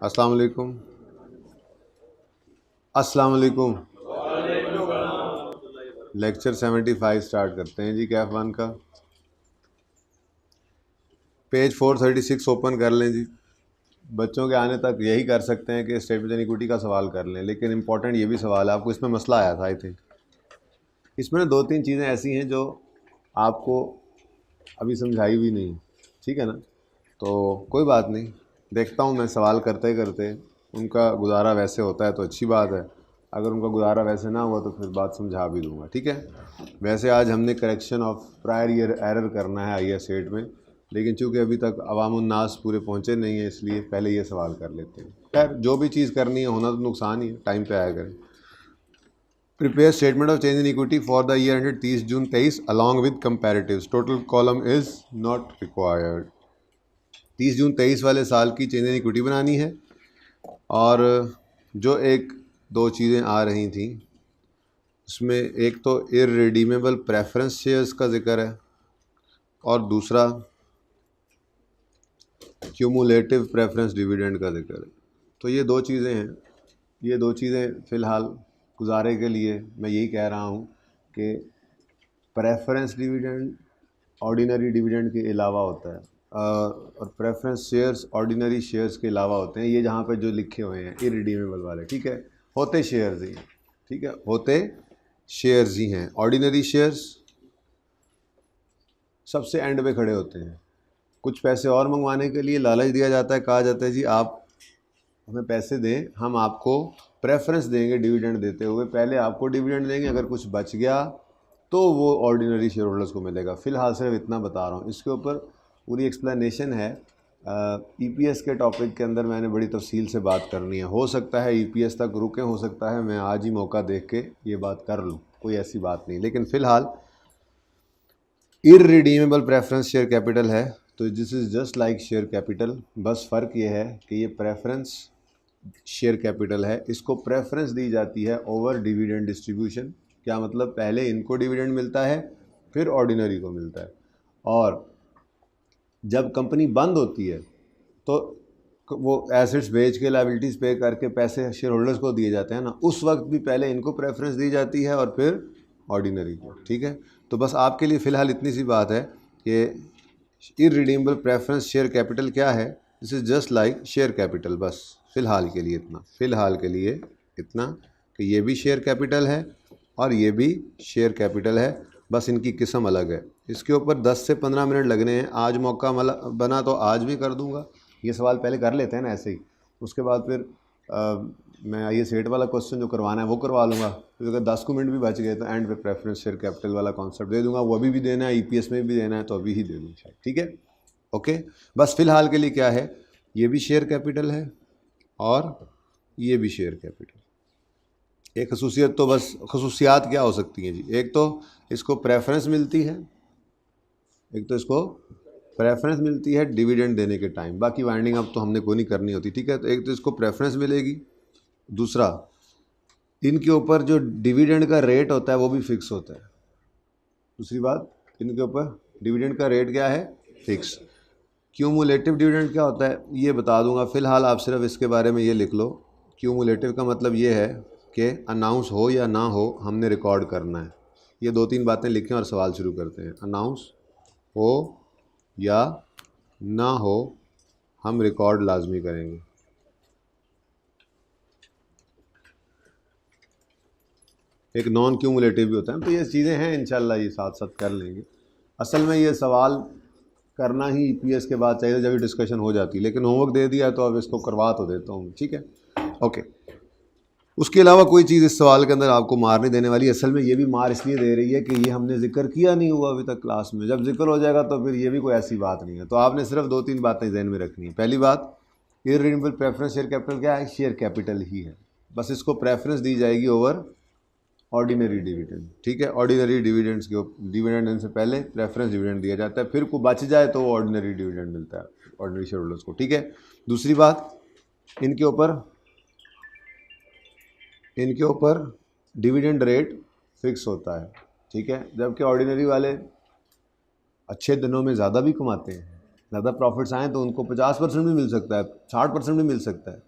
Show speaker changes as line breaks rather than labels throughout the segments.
अस्सलाम वालेकुम। अस्सलाम वालेकुम। लेक्चर 75 स्टार्ट करते हैं जी कैफ वन का। पेज 436 ओपन कर लें जी। बच्चों के आने तक यही कर सकते हैं कि स्टेटमेंट ऑफ इक्विटी का सवाल कर लें, लेकिन इंपॉर्टेंट ये भी सवाल है, आपको इसमें मसला आया था आई थिंक। इसमें ना दो तीन चीज़ें ऐसी हैं जो आपको अभी समझाई भी नहीं, ठीक है ना। तो कोई बात नहीं, देखता हूँ मैं सवाल करते करते उनका गुजारा वैसे होता है तो अच्छी बात है, अगर उनका गुजारा वैसे ना हुआ तो फिर बात समझा भी दूंगा, ठीक है। वैसे आज हमने correction of prior year error करना है IAS 8 में, लेकिन चूंकि अभी तक अवामुन्नास पूरे पहुँचे नहीं है इसलिए पहले ये सवाल कर लेते हैं। खैर जो भी चीज़ करनी है होना तो नुकसान ही है, टाइम पे आया करें। Prepare statement of change in equity for the year ended 30 June 23 along with comparatives. Total column is not required. 30 जून 23 वाले साल की चेंज इन इक्विटी बनानी है, और जो एक दो चीज़ें आ रही थी उसमें एक तो इररिडीमेबल प्रेफरेंस शेयर्स का जिक्र है और दूसरा क्यूमुलेटिव प्रेफरेंस डिविडेंड का जिक्र है। तो ये दो चीज़ें हैं, ये दो चीज़ें फ़िलहाल गुजारे के लिए मैं यही कह रहा हूँ कि प्रेफरेंस डिविडेंड ऑर्डिनरी डिविडेंड के अलावा होता है, और प्रेफरेंस शेयर्स ऑर्डिनरी शेयर्स के अलावा होते हैं। ये जहाँ पे जो लिखे हुए हैं इररिडीमेबल वाले, ठीक है, होते शेयर्स ही हैं, ठीक है, होते शेयर्स ही हैं। ऑर्डिनरी शेयर्स सबसे एंड पे खड़े होते हैं, कुछ पैसे और मंगवाने के लिए लालच दिया जाता है, कहा जाता है जी आप हमें पैसे दें, हम आपको प्रेफरेंस देंगे डिविडेंड देते हुए, पहले आपको डिविडेंड देंगे, अगर कुछ बच गया तो वो ऑर्डिनरी शेयर होल्डर्स को मिलेगा। फ़िलहाल सिर्फ इतना बता रहा हूँ, इसके ऊपर पूरी एक्सप्लेनेशन है EPS के टॉपिक के अंदर, मैंने बड़ी तफसील से बात करनी है। हो सकता है EPS तक रुके, हो सकता है मैं आज ही मौका देख के ये बात कर लूँ, कोई ऐसी बात नहीं। लेकिन फ़िलहाल इररिडीमेबल प्रेफरेंस शेयर कैपिटल है तो this is just like share capital, बस फ़र्क ये है कि ये प्रेफरेंस शेयर कैपिटल है, इसको प्रेफरेंस दी जाती है ओवर डिविडेंड डिस्ट्रीब्यूशन। क्या मतलब, पहले इनको डिविडेंड मिलता है फिर ऑर्डिनरी को मिलता है, और जब कंपनी बंद होती है तो वो एसेट्स बेच के लायबिलिटीज़ पे करके पैसे शेयर होल्डर्स को दिए जाते हैं ना, उस वक्त भी पहले इनको प्रेफरेंस दी जाती है और फिर ऑर्डिनरी को, ठीक है। तो बस आपके लिए फ़िलहाल इतनी सी बात है कि इररिडीमेबल प्रेफरेंस शेयर कैपिटल क्या है, this is just like share capital. बस फ़िलहाल के लिए इतना, फ़िलहाल के लिए इतना कि ये भी शेयर कैपिटल है और ये भी शेयर कैपिटल है, बस इनकी किस्म अलग है। इसके ऊपर 10 से 15 मिनट लगने हैं, आज मौका बना तो आज भी कर दूंगा। ये सवाल पहले कर लेते हैं ना ऐसे ही, उसके बाद फिर मैं IAS 8 वाला क्वेश्चन जो करवाना है वो करवा लूँगा। फिर अगर 10 मिनट भी बच गए तो एंड पे प्रेफरेंस शेयर कैपिटल वाला कॉन्सेप्ट दे दूंगा, वो अभी भी देना है, EPS में भी देना है तो अभी ही दे दूँ शायद, ठीक है, ओके। बस फ़िलहाल के लिए क्या है, ये भी शेयर कैपिटल है और ये भी शेयर कैपिटल। एक खसूसियत तो बस, खसूसियात क्या हो सकती हैं जी, एक तो इसको प्रेफरेंस मिलती है, एक तो इसको प्रेफरेंस मिलती है डिविडेंड देने के टाइम, बाकी वाइंडिंग अप तो हमने कोई नहीं करनी होती, ठीक है। तो एक तो इसको प्रेफरेंस मिलेगी, दूसरा इनके ऊपर जो डिविडेंड का रेट होता है वो भी फिक्स होता है। दूसरी बात, इनके ऊपर डिविडेंड का रेट क्या है, फिक्स। क्यूमुलेटिव डिविडेंड क्या होता है ये बता दूंगा, फ़िलहाल आप सिर्फ इसके बारे में ये लिख लो। क्यूमुलेटिव का मतलब ये है कि अनाउंस हो या ना हो हमने रिकॉर्ड करना है। ये दो तीन बातें लिखें और सवाल शुरू करते हैं। अनाउंस हो या ना हो हम रिकॉर्ड लाजमी करेंगे। एक नॉन क्यूमुलेटिव भी होता है, तो ये चीज़ें हैं, इंशाल्लाह ये साथ साथ कर लेंगे। असल में ये सवाल करना ही EPS के बाद चाहिए जब डिस्कशन हो जाती है, लेकिन होमवर्क दे दिया तो अब इसको करवा तो देता हूँ, ठीक है, ओके। उसके अलावा कोई चीज़ इस सवाल के अंदर आपको मार नहीं देने वाली। असल में ये भी मार इसलिए दे रही है कि ये हमने जिक्र किया नहीं हुआ अभी तक क्लास में, जब जिक्र हो जाएगा तो फिर ये भी कोई ऐसी बात नहीं है। तो आपने सिर्फ दो तीन बातें जहन में रखनी है। पहली बात, इररिडीमेबल प्रेफरेंस शेयर कैपिटल क्या है, शेयर कैपिटल ही है, बस इसको प्रेफरेंस दी जाएगी ओवर ऑर्डिनरी डिविडेंड, ठीक है। ऑर्डिनरी डिविडेंड्स के डिविडेंड देने से पहले प्रेफरेंस डिविडेंड दिया जाता है, फिर को बच जाए तो ऑर्डिनरी डिविडेंड मिलता है ऑर्डिनरी शेयर होल्डर्स को, ठीक है। दूसरी बात, इनके ऊपर डिविडेंड रेट फिक्स होता है, ठीक है, जबकि ऑर्डिनरी वाले अच्छे दिनों में ज़्यादा भी कमाते हैं, ज़्यादा प्रॉफिट्स आएँ तो उनको 50% भी मिल सकता है, 60% भी मिल सकता है,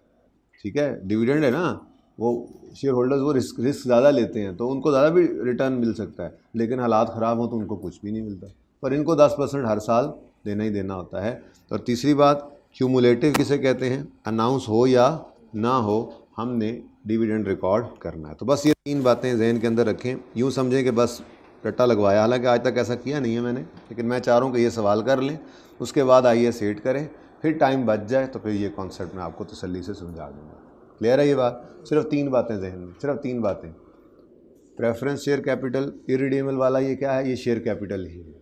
ठीक है। डिविडेंड है ना, वो शेयर होल्डर्स वो रिस्क ज़्यादा लेते हैं तो उनको ज़्यादा भी रिटर्न मिल सकता है, लेकिन हालात ख़राब हो तो उनको कुछ भी नहीं मिलता, पर इनको 10% हर साल देना ही देना होता है। और तीसरी बात, क्यूमुलेटिव किसे कहते हैं, अनाउंस हो या ना हो हमने डिविडेंड रिकॉर्ड करना है। तो बस ये 3 बातें जहन के अंदर रखें, यूँ समझें कि बस रट्टा लगवाया, हालांकि आज तक ऐसा किया नहीं है मैंने, लेकिन मैं चाह रहा हूँ कि ये सवाल कर लें, उसके बाद आइए सेट करें, फिर टाइम बच जाए तो फिर ये कॉन्सेप्ट मैं आपको तसल्ली से समझा दूँगा। क्लियर है ये बात? सिर्फ 3 बातें जहन में, सिर्फ 3 बातें। प्रेफरेंस शेयर कैपिटल इरिडीमेबल वाला ये क्या है, ये शेयर कैपिटल ही है,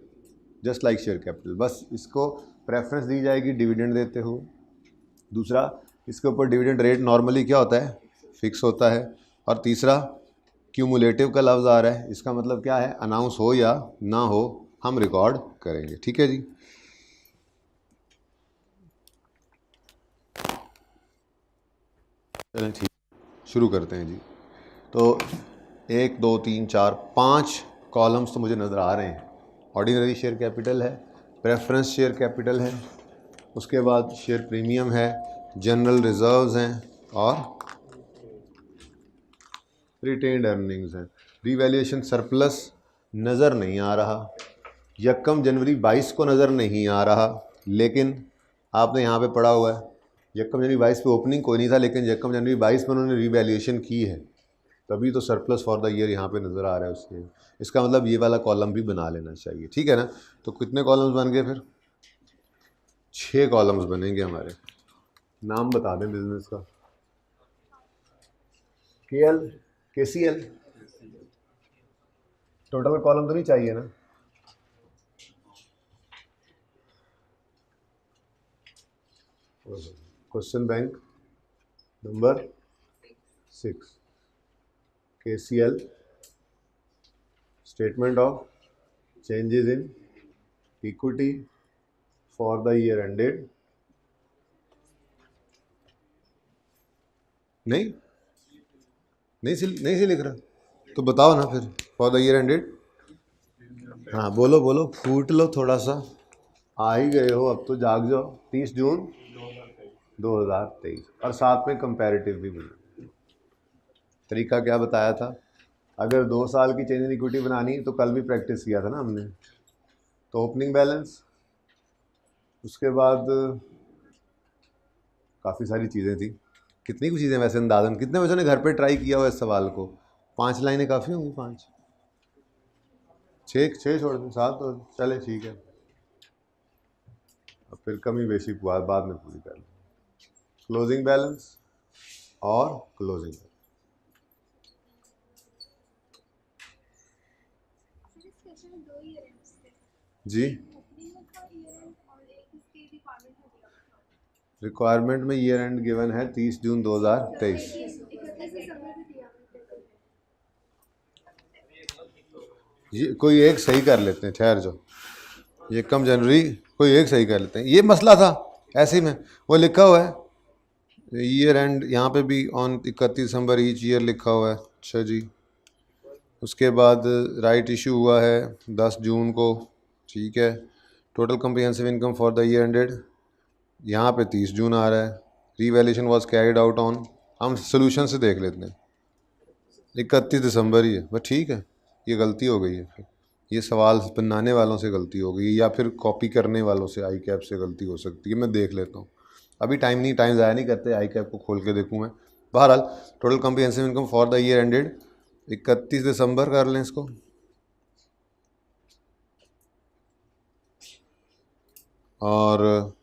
जस्ट लाइक शेयर कैपिटल, बस इसको प्रेफरेंस दी जाएगी डिविडेंड देते हो। दूसरा, इसके ऊपर डिविडेंड रेट नॉर्मली क्या होता है, फिक्स होता है। और तीसरा, क्यूमुलेटिव का लफ्ज़ आ रहा है, इसका मतलब क्या है, अनाउंस हो या ना हो हम रिकॉर्ड करेंगे, ठीक है जी। चलें ठीक, शुरू करते हैं जी। तो 1 2 3 4 5 कॉलम्स तो मुझे नज़र आ रहे हैं। ऑर्डिनरी शेयर कैपिटल है, प्रेफरेंस शेयर कैपिटल है, उसके बाद शेयर प्रीमियम है, जनरल रिजर्व्स हैं और रिटेन्ड अर्निंग्स हैं। रिवैल्यूएशन सरप्लस नज़र नहीं आ रहा, यकम जनवरी 22 को नज़र नहीं आ रहा, लेकिन आपने यहाँ पे पढ़ा हुआ है यकम जनवरी 22 पे ओपनिंग कोई नहीं था, लेकिन यकम जनवरी 22 में उन्होंने रिवैल्यूएशन की है, तभी तो सरप्लस फॉर द ईयर यहाँ पे नज़र आ रहा है उसके। इसका मतलब ये वाला कॉलम भी बना लेना चाहिए, ठीक है ना। तो कितने कॉलम्स बन गए फिर, 6 कॉलम्स बनेंगे हमारे। नाम बता दें बिजनेस का, KL KCL। टोटल कॉलम तो नहीं चाहिए ना, question bank number 6, KCL statement of changes in equity for the year ended, नहीं से लिख रहा, तो बताओ ना फिर, फॉर द ईयर एंडेड। हाँ बोलो बोलो, फूट लो थोड़ा सा, आ ही गए हो अब तो जाग जाओ। 30 जून 2023, और साथ में कंपैरेटिव भी बना। तरीका क्या बताया था, अगर 2 साल की चेंज इन इक्विटी बनानी तो कल भी प्रैक्टिस किया था ना हमने। तो ओपनिंग बैलेंस, उसके बाद काफ़ी सारी चीज़ें थी, कितनी कुछ चीज़ें वैसे अंदाजन, कितने बच्चों ने घर पे ट्राई किया हुआ इस सवाल को, 5 लाइनें काफ़ी होंगी, 5 6 छोड़ दें, 7 तो चले ठीक है, अब फिर कमी बेशी बाद में पूरी कर लें। क्लोजिंग बैलेंस और क्लोजिंग जी, रिक्वायरमेंट में ईयर एंड गिवन है 30 जून 2023। ये कोई एक सही कर लेते हैं, ठहर जाओ, ये कम जनवरी कोई एक सही कर लेते हैं, ये मसला था ऐसे ही में, वो लिखा हुआ है ईयर एंड, यहाँ पे भी ऑन 31 दिसंबर ईच ईयर लिखा हुआ है। अच्छा जी, उसके बाद राइट इशू हुआ है 10 जून को, ठीक है। Total comprehensive income for the year ended, यहाँ पे 30 जून आ रहा है। Revaluation was carried out on, हम सोल्यूशन से देख लेते हैं, 31 दिसंबर ही है, बस ठीक है। ये गलती हो गई है, फिर ये सवाल बनाने वालों से गलती हो गई, या फिर कॉपी करने वालों से, आई कैप से गलती हो सकती है, मैं देख लेता हूँ। अभी टाइम नहीं, टाइम ज़ाया नहीं करते, आई कैप को खोल के देखूँ मैं। बहरहाल total comprehensive income for the year ended 31 दिसंबर कर लें इसको, और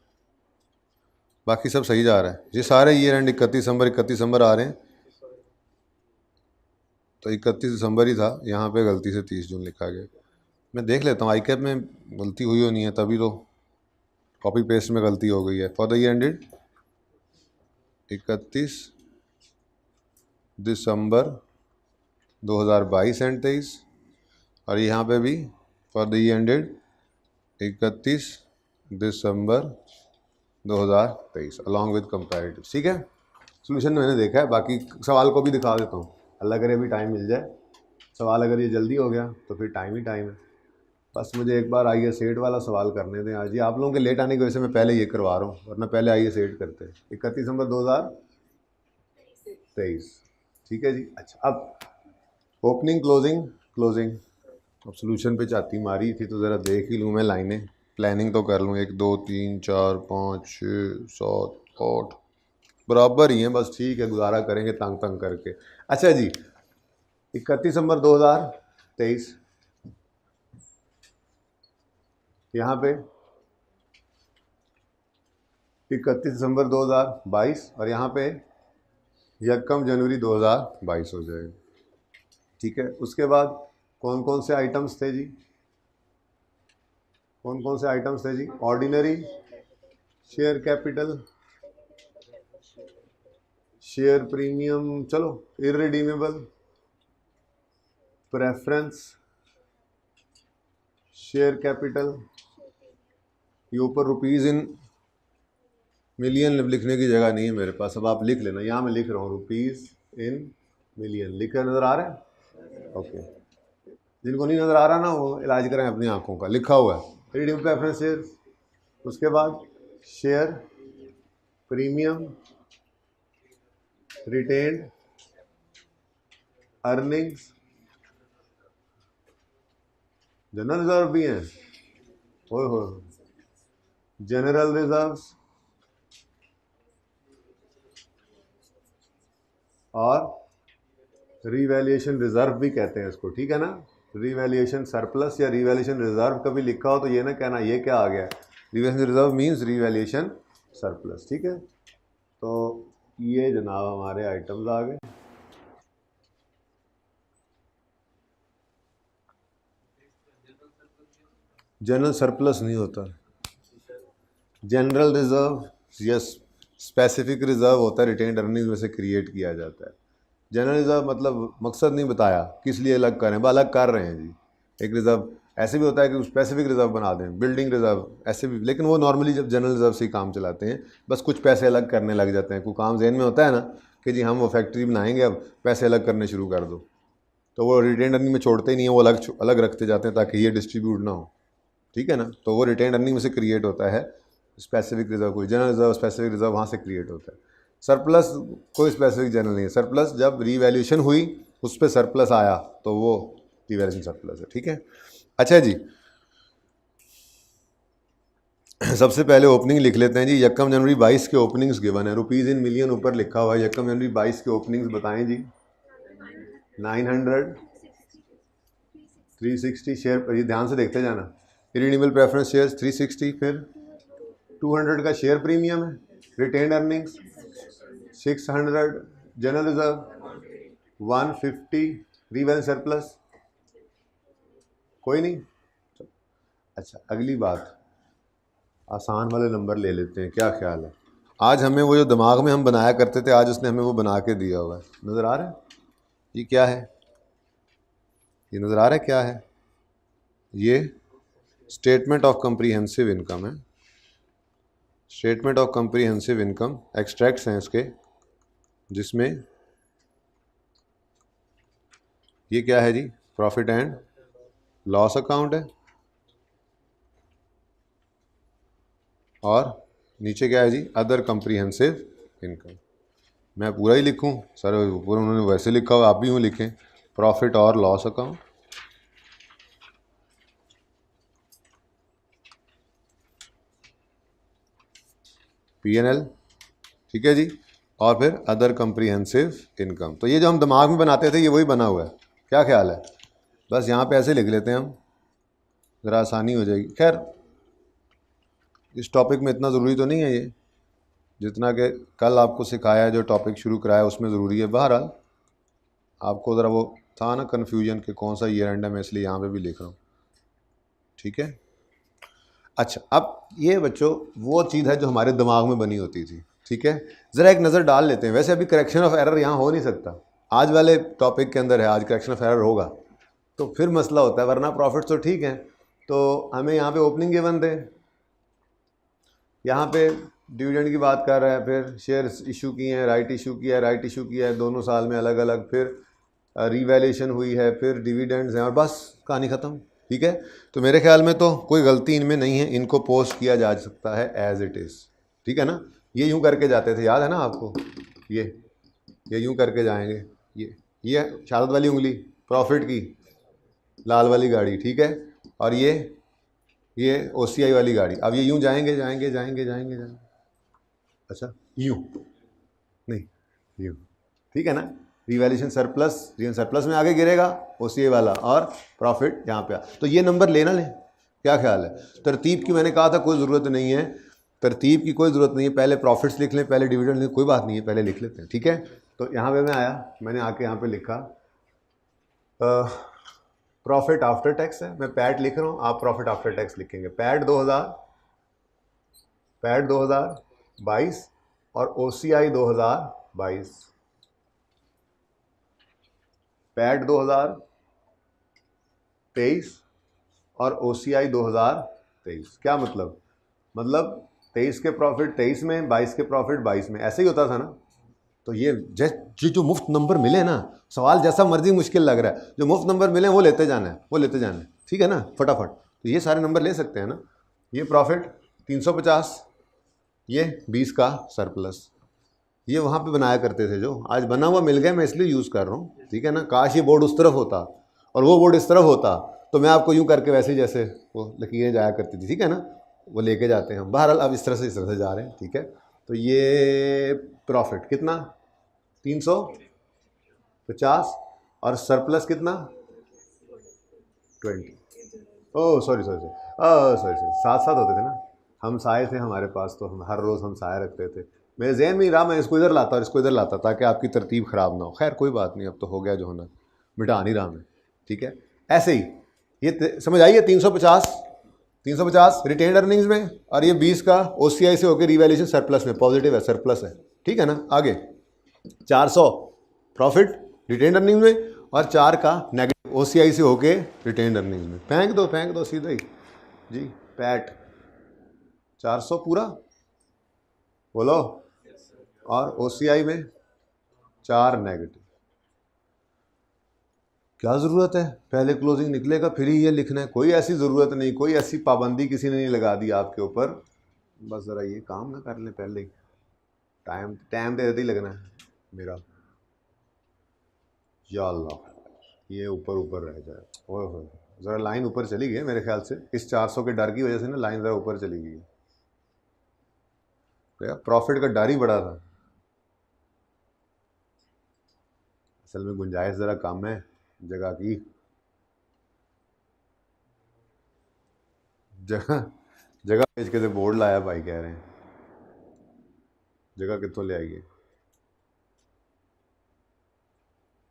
बाकी सब सही जा रहा है। ये सारे ईयर एंड 31 दिसंबर आ रहे हैं, तो 31 दिसंबर ही था, यहाँ पे गलती से 30 जून लिखा गया। मैं देख लेता हूँ आई कैप में गलती हुई हो नहीं है, तभी तो कॉपी पेस्ट में गलती हो गई है। For the year ended 31 December 2022 and 23, और यहाँ पे भी for the year ended 31 December 2023 along with comparative, ठीक है। सोल्यूशन मैंने देखा है, बाकी सवाल को भी दिखा देता हूँ, अल्लाह करे अभी टाइम मिल जाए। सवाल अगर ये जल्दी हो गया तो फिर टाइम ही टाइम है, बस मुझे एक बार आइए सेट वाला सवाल करने दें आज। जी आप लोगों के लेट आने की वजह से मैं पहले ये करवा रहा हूँ, वरना पहले आइए सेट करते हैं। 31 दिसंबर 2023, ठीक है जी। अच्छा अब ओपनिंग क्लोजिंग क्लोजिंग, अब सोल्यूशन पे चाहती मारी थी तो ज़रा देख ही लूँ मैं लाइनें, प्लानिंग तो कर लूँ। 1 2 3 4 5 6 7 8 बराबर ही हैं, बस ठीक है गुजारा करेंगे तंग तंग करके। अच्छा जी 31 दिसंबर 2023, यहाँ पे 31 दिसंबर 2022 और यहाँ पे 1 जनवरी 2022 हो जाएगा, ठीक है। उसके बाद कौन कौन से आइटम्स थे जी, कौन कौन से आइटम्स थे जी? Ordinary share capital, share premium, चलो इररिडीमेबल, प्रेफरेंस शेयर कैपिटल, ये ऊपर रुपीज़ इन मिलियन लिखने की जगह नहीं है मेरे पास, अब आप लिख लेना। यहाँ मैं लिख रहा हूँ रुपीज़ इन मिलियन, लिख कर नज़र आ रहा है? ओके, जिनको नहीं नज़र आ रहा ना वो इलाज करें अपनी आंखों का, लिखा हुआ है रिडीम प्रेफरेंस शेयर। उसके बाद share premium, retained earnings, general reserve भी हैं, हो जनरल रिजर्व्स और रीवैल्यूएशन रिजर्व भी कहते हैं इसको, ठीक है ना। रीवैल्यूएशन सरप्लस या रीवैल्यूएशन रिजर्व कभी लिखा हो तो ये ना कहना ये क्या आ गया, revaluation reserve means revaluation surplus, ठीक है। तो ये जनाब हमारे आइटम्स आ गए। जनरल सरप्लस नहीं होता, general reserve yes specific reserve होता है, रिटेन्ड अर्निंग्स में से क्रिएट किया जाता है। जनरल रिजर्व मतलब मकसद नहीं बताया किस लिए अलग कर रहे हैं, अलग कर रहे हैं जी। एक रिजर्व ऐसे भी होता है कि स्पेसिफिक रिजर्व बना दें, बिल्डिंग रिजर्व ऐसे भी, लेकिन वो नॉर्मली जब जनरल रिजर्व से ही काम चलाते हैं, बस कुछ पैसे अलग करने लग जाते हैं। कोई काम जहन में होता है ना कि जी हम वो फैक्ट्री बनाएंगे, अब पैसे अलग करने शुरू कर दो, तो वो रिटेन्ड अर्निंग में छोड़ते ही नहीं है, वो अलग अलग रखते जाते हैं ताकि ये डिस्ट्रीब्यूट ना हो, ठीक है ना। तो वो रिटेन्ड अर्निंग में से क्रिएट होता है स्पेसिफिक रिजर्व, कोई जनरल रिजर्व स्पेसिफिक रिजर्व वहाँ से क्रिएट होता है। सरप्लस कोई स्पेसिफिक जनरल नहीं है, सरप्लस जब रीवैल्यूएशन हुई उस पर सरप्लस आया तो वो रीवैल्यूएशन सरप्लस है, ठीक है। अच्छा जी सबसे पहले ओपनिंग लिख लेते हैं जी। 1 जनवरी 22 के ओपनिंग्स गिवन है, रुपीज़ इन मिलियन ऊपर लिखा हुआ है। 1 जनवरी 22 के ओपनिंग्स बताएं जी। 900, 360 शेयर पर, ये ध्यान से देखते जाना। इरिडीमेबल प्रेफरेंस शेयर्स 360, फिर 200 का शेयर प्रीमियम है, retained earnings 600, general reserve 150, revaluation surplus कोई नहीं। अच्छा अगली बात, आसान वाले नंबर ले लेते हैं, क्या ख्याल है? आज हमें वो जो दिमाग में हम बनाया करते थे, आज उसने हमें वो बना के दिया हुआ है, नज़र आ रहा है? ये क्या है, ये नज़र आ रहा है क्या है? ये स्टेटमेंट ऑफ कम्प्रीहेंसिव इनकम है। Statement of comprehensive income extracts हैं इसके, जिसमें ये क्या है जी, प्रॉफिट एंड लॉस अकाउंट है, और नीचे क्या है जी, अदर कम्प्रीहेंसिव इनकम। मैं पूरा ही लिखूं सर? पूरा उन्होंने वैसे लिखा हुआ, आप भी यूँ लिखें, प्रॉफिट और लॉस अकाउंट, P&L, ठीक है जी, और फिर अदर कम्प्रीहेंसिव इनकम। तो ये जो हम दिमाग में बनाते थे ये वही बना हुआ है, क्या ख्याल है? बस यहाँ पे ऐसे लिख लेते हैं हम, ज़रा आसानी हो जाएगी। खैर इस टॉपिक में इतना ज़रूरी तो नहीं है ये, जितना कि कल आपको सिखाया, जो टॉपिक शुरू कराया उसमें ज़रूरी है। बहरहाल आपको ज़रा वो था ना कन्फ्यूजन कि कौन सा ईयर एंड है, मैं इसलिए यहाँ पे भी लिख रहा हूँ, ठीक है। अच्छा अब ये बच्चों वो चीज़ है जो हमारे दिमाग में बनी होती थी, ठीक है। ज़रा एक नज़र डाल लेते हैं। वैसे अभी करेक्शन ऑफ एरर यहाँ हो नहीं सकता, आज वाले टॉपिक के अंदर है, आज करेक्शन ऑफ एरर होगा तो फिर मसला होता है, वरना प्रॉफिट तो ठीक है। तो हमें यहाँ पे ओपनिंग गिवन थे, यहाँ पे डिविडेंड की बात कर रहा है, फिर शेयर्स इशू किए हैं, राइट इशू किया है, राइट इशू किया है दोनों साल में अलग अलग, फिर रीवैल्यूएशन हुई है, फिर डिविडेंड्स हैं, और बस कहानी ख़त्म। ठीक है। तो मेरे ख्याल में तो कोई गलती इनमें नहीं है, इनको पोस्ट किया जा सकता है एज इट इज़, ठीक है ना। ये यूँ करके जाते थे, याद है ना आपको, ये यूँ करके जाएंगे, ये शहादत वाली उंगली प्रॉफिट की, लाल वाली गाड़ी, ठीक है, और ये OCI वाली गाड़ी। अब ये यूँ जाएंगे जाएंगे जाएंगे जाएंगे जाएंगे, अच्छा यूँ नहीं, यूँ, ठीक है ना। रिवैल्यूएशन सरप्लस में आगे गिरेगा OCI वाला, और प्रॉफिट यहाँ पे तो ये नंबर लेना लें, क्या ख्याल है। तरतीब की मैंने कहा था कोई ज़रूरत नहीं है, तरतीब की कोई ज़रूरत नहीं है, पहले प्रॉफिट्स लिख लें, पहले डिविडेंड लें, कोई बात नहीं है, पहले लिख लेते हैं, ठीक है। तो यहाँ पे मैं आया, मैंने आके यहाँ पे लिखा प्रॉफिट आफ्टर टैक्स है, मैं पैट लिख रहा हूँ, आप प्रॉफिट आफ्टर टैक्स लिखेंगे। पैट 2022 और OCI 2022, पैट 2023 और OCI 2023। क्या मतलब 23 के प्रॉफिट 23 में, 22 के प्रॉफिट 22 में, ऐसे ही होता था ना। तो ये जो मुफ्त नंबर मिले ना, सवाल जैसा मर्जी मुश्किल लग रहा है, जो मुफ्त नंबर मिले वो लेते जाना है, ठीक है ना, फटाफट। तो ये सारे नंबर ले सकते हैं ना। ये प्रॉफिट 350, ये 20 का सरप्लस, ये वहाँ पे बनाया करते थे, जो आज बना हुआ मिल गया, मैं इसलिए यूज़ कर रहा हूँ, ठीक है ना। काश ये बोर्ड उस तरफ होता और वो बोर्ड इस तरफ होता, तो मैं आपको यूँ करके वैसे ही जैसे वो लकीरें जाया करती थी, ठीक है ना, वो लेके जाते हैं। बहरहाल अब इस तरह से जा रहे हैं, ठीक है। तो ये प्रॉफिट कितना 350 और सरप्लस कितना 20। ओह सॉरी, साथ साथ होते थे ना, हम साए थे हमारे पास, तो हम हर रोज़ हम साए रखते थे। मेरे जहन में ही रहा, मैं इसको इधर लाता और इसको इधर लाता ताकि आपकी तरतीब ख़राब ना हो। खैर कोई बात नहीं, अब तो हो गया जो होना, मिटा नहीं रहा मैं, ठीक है। ऐसे ही ये समझ आइए, 350 रिटेन्ड अर्निंग्स में, और ये 20 का OCI से होकर रिवैल्यूएशन सरप्लस में, पॉजिटिव है, सरप्लस है, ठीक है ना। आगे 400 प्रॉफिट रिटेन्ड अर्निंग्स में, और 4 का नेगेटिव OCI से होके रिटेन्ड अर्निंग्स में। फेंक दो सीधा ही जी, पैट 400 पूरा बोलो, और OCI में 4 नेगेटिव। क्या ज़रूरत है, पहले क्लोजिंग निकलेगा फिर ही ये लिखना है, कोई ऐसी ज़रूरत नहीं, कोई ऐसी पाबंदी किसी ने नहीं लगा दी आपके ऊपर। बस ज़रा ये काम ना कर लें पहले ही, टाइम देते ही लगना है मेरा, या अल्लाह ये ऊपर रह जाए। ओह ज़रा लाइन ऊपर चली गई मेरे ख्याल से, इस 400 के डर की वजह से ना लाइन ज़रा ऊपर चली गई। तो प्रॉफिट का डर ही बड़ा था, असल में गुंजाइश ज़रा कम है जगह की, जगह बेच के तो बोर्ड लाया भाई, कह रहे हैं जगह कितों ले आइए।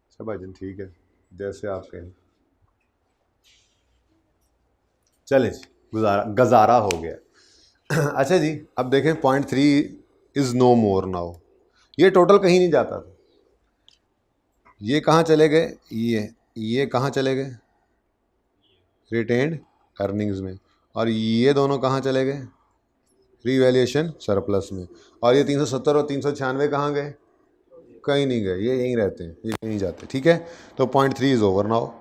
अच्छा भाईजान ठीक है, जैसे आप कहें। चले जी, गजारा हो गया। अच्छा जी, अब देखें point 3 is no more now. ये टोटल कहीं नहीं जाता था, ये कहाँ चले गए, ये कहाँ चले गए रिटेन्ड अर्निंग्स में, और ये दोनों कहाँ चले गए रिवैल्यूएशन सरप्लस में, और ये 370 और 396 कहाँ गए, कहीं नहीं गए, ये यहीं रहते हैं, ये कहीं नहीं जाते, ठीक है। तो पॉइंट 3 इज़ ओवर नाउ।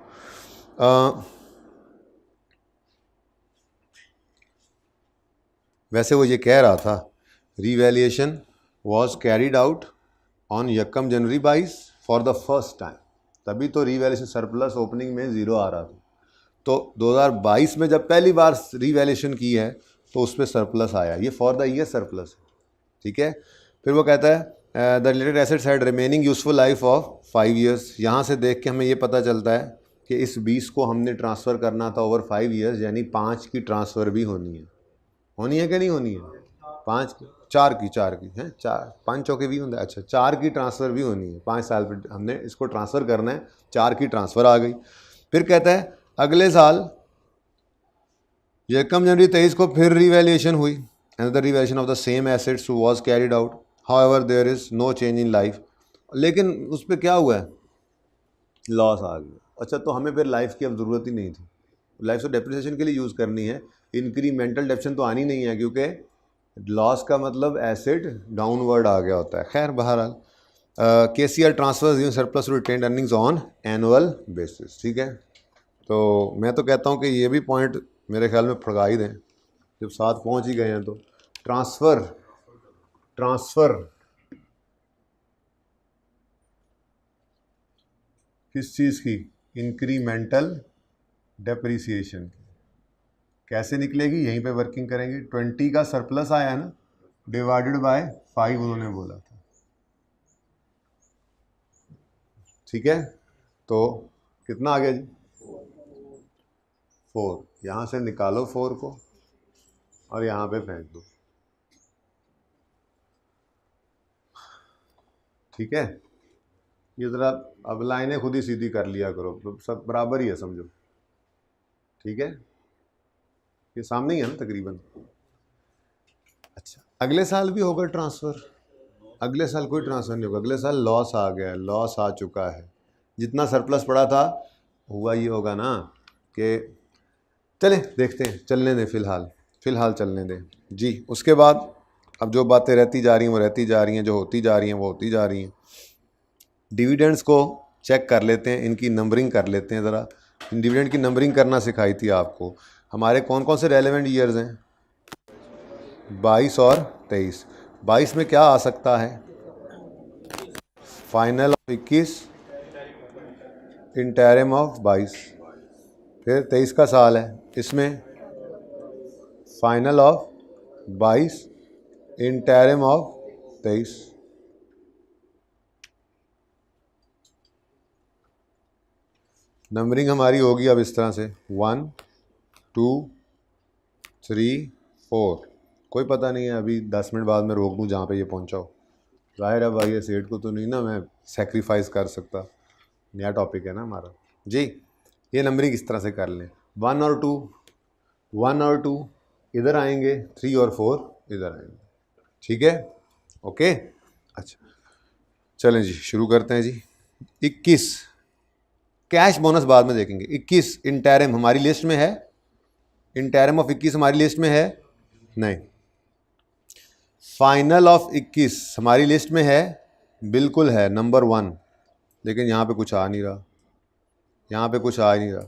वैसे वो ये कह रहा था revaluation was carried out on 1 January 22 for the first time, तभी तो रिवैल्यूएशन सरप्लस ओपनिंग में 0 आ रहा था। तो 2022 में जब पहली बार रिवैल्यूएशन की है तो उस पर सरप्लस आया, ये फॉर द ईयर सरप्लस, ठीक है। फिर वो कहता है the related assets had remaining useful life of 5 years. यहाँ से देख के हमें ये पता चलता है कि इस 20 को हमने ट्रांसफ़र करना था ओवर 5 ईयर्स, यानी 5 की ट्रांसफ़र भी होनी है कि नहीं होनी है, 4 की हैं, 5 चौके भी होंगे, अच्छा 4 की ट्रांसफ़र भी होनी है, 5 साल पर हमने इसको ट्रांसफ़र करना है, 4 की ट्रांसफ़र आ गई। फिर कहता है अगले साल 1 जनवरी 23 को फिर रिवैल्यूएशन हुई, another revaluation of the same assets was carried out, however there is no change in life. लेकिन उस पर क्या हुआ है, लॉस आ गया। अच्छा, तो हमें फिर लाइफ की अब ज़रूरत ही नहीं थी, लाइफ को डेप्रिसिएशन के लिए यूज़ करनी है, इंक्रीमेंटल डेप्रिसिएशन तो आनी नहीं है, क्योंकि लॉस का मतलब एसेट डाउनवर्ड आ गया होता है। खैर बहरहाल KCL ट्रांसफर्स यूं surplus to retained earnings on annual basis, ठीक है। तो मैं तो कहता हूँ कि ये भी पॉइंट मेरे ख्याल में फड़का ही दें, जब साथ पहुँच ही गए हैं तो। ट्रांसफ़र किस चीज़ की? इंक्रीमेंटल डेप्रिसिएशन की। कैसे निकलेगी? यहीं पे वर्किंग करेंगे। 20 का सरप्लस आया ना, डिवाइडेड बाय 5 उन्होंने बोला था, ठीक है। तो कितना आ गया जी? 4। यहाँ से निकालो 4 को और यहाँ पे फेंक दो, ठीक है। ये ज़रा अब लाइनें खुद ही सीधी कर लिया करो, सब बराबर ही है समझो, ठीक है। ये सामने ही है ना तकरीबन। अच्छा, अगले साल भी होगा ट्रांसफ़र? अगले साल कोई ट्रांसफ़र नहीं होगा, अगले साल लॉस आ गया है, लॉस आ चुका है। जितना सरप्लस पड़ा था हुआ ये होगा ना कि चले देखते हैं, चलने दें फ़िलहाल चलने दें जी। उसके बाद अब जो बातें रहती जा रही हैं वो रहती जा रही हैं, जो होती जा रही हैं वो होती जा रही हैं। डिविडेंड्स को चेक कर लेते हैं, इनकी नंबरिंग कर लेते हैं ज़रा। डिविडेंड की नंबरिंग करना सिखाई थी आपको। हमारे कौन कौन से रेलेवेंट ईयर्स हैं? 22 और 23। 22 में क्या आ सकता है? Final of 21, interim of 22। फिर 23 का साल है, इसमें final of 22, interim of 23। Numbering हमारी होगी अब इस तरह से 1 2 3 4। कोई पता नहीं है, अभी 10 मिनट बाद मैं रोक दूँ जहाँ पे ये पहुँचाओ। जाहिर है भाई, ये सेठ को तो नहीं ना मैं सेक्रीफाइस कर सकता, नया टॉपिक है ना हमारा जी। ये नंबरिंग इस तरह से कर लें, 1 और 2 इधर आएंगे, 3 और 4 इधर आएंगे, ठीक है, ओके। अच्छा चलें जी, शुरू करते हैं जी। 21 कैश बोनस बाद में देखेंगे। 21 इंटरिम हमारी लिस्ट में है? इंटरिम ऑफ 21 हमारी लिस्ट में है? नहीं। फाइनल ऑफ 21 हमारी लिस्ट में है? बिल्कुल है, नंबर 1। लेकिन यहाँ पे कुछ आ नहीं रहा, यहाँ पे कुछ आ ही नहीं रहा।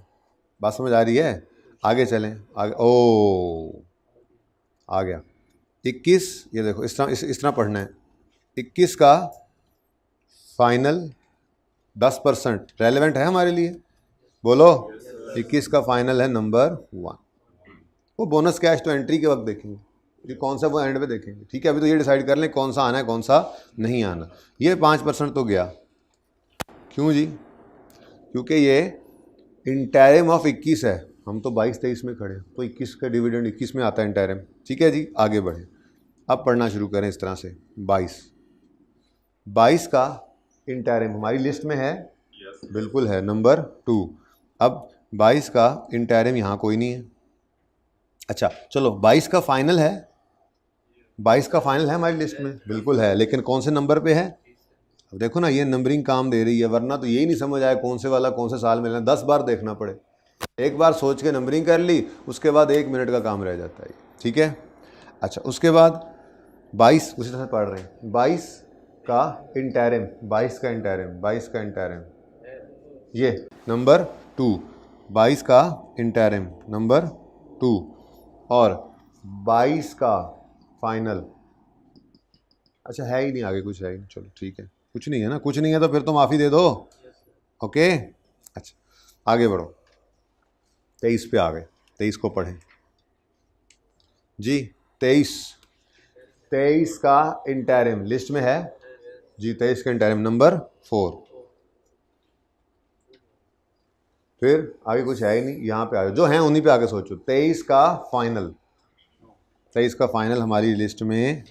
बात समझ आ रही है? आगे चलें, आगे। ओ आ गया 21। ये देखो इस तरह पढ़ना है। 21 का फाइनल 10% रेलेवेंट है हमारे लिए, बोलो। 21 का फाइनल है नंबर 1। वो बोनस कैश तो एंट्री के वक्त देखेंगे, ये कौन सा वो एंड पे देखेंगे, ठीक है। अभी तो ये डिसाइड कर लें कौन सा आना है कौन सा नहीं आना। ये 5% तो गया, क्यों जी? क्योंकि ये इंटरिम ऑफ 21 है, हम तो 22-23 में खड़े हैं, तो 21 का डिविडेंड 21 में आता है इंटरिम, ठीक है जी। आगे बढ़े, अब पढ़ना शुरू करें इस तरह से। 22 का इंटरिम हमारी लिस्ट में है? बिल्कुल है, नंबर 2। अब 22 का इंटरिम यहाँ कोई नहीं है। अच्छा चलो, 22 का फाइनल है? 22 का फाइनल है हमारी लिस्ट में? बिल्कुल है, लेकिन कौन से नंबर पे है? अब देखो ना, ये नंबरिंग काम दे रही है, वरना तो यही नहीं समझ आया कौन से वाला कौन से साल में लेना, 10 बार देखना पड़े। एक बार सोच के नंबरिंग कर ली, उसके बाद 1 मिनट का काम रह जाता है, ठीक है। अच्छा उसके बाद 22 उसी तरह से पढ़ रहे हैं। 22 का इंटरिम, 22 का इंटरिम ये नंबर 2। 22 का इंटरिम नंबर 2 और 22 का फाइनल। अच्छा है ही नहीं, आगे कुछ है ही नहीं, चलो ठीक है, कुछ नहीं है ना, कुछ नहीं है तो फिर तो माफ़ी दे दो, ओके। अच्छा आगे बढ़ो, 23 पे आ गए, 23 को पढ़ें जी। 23 का इंटरिम लिस्ट में है जी, 23 का इंटरिम नंबर 4। फिर आगे कुछ है ही नहीं, यहाँ पे आ गए, जो हैं उन्हीं पे आगे सोचो। 23 का फाइनल, 23 का फाइनल हमारी लिस्ट में।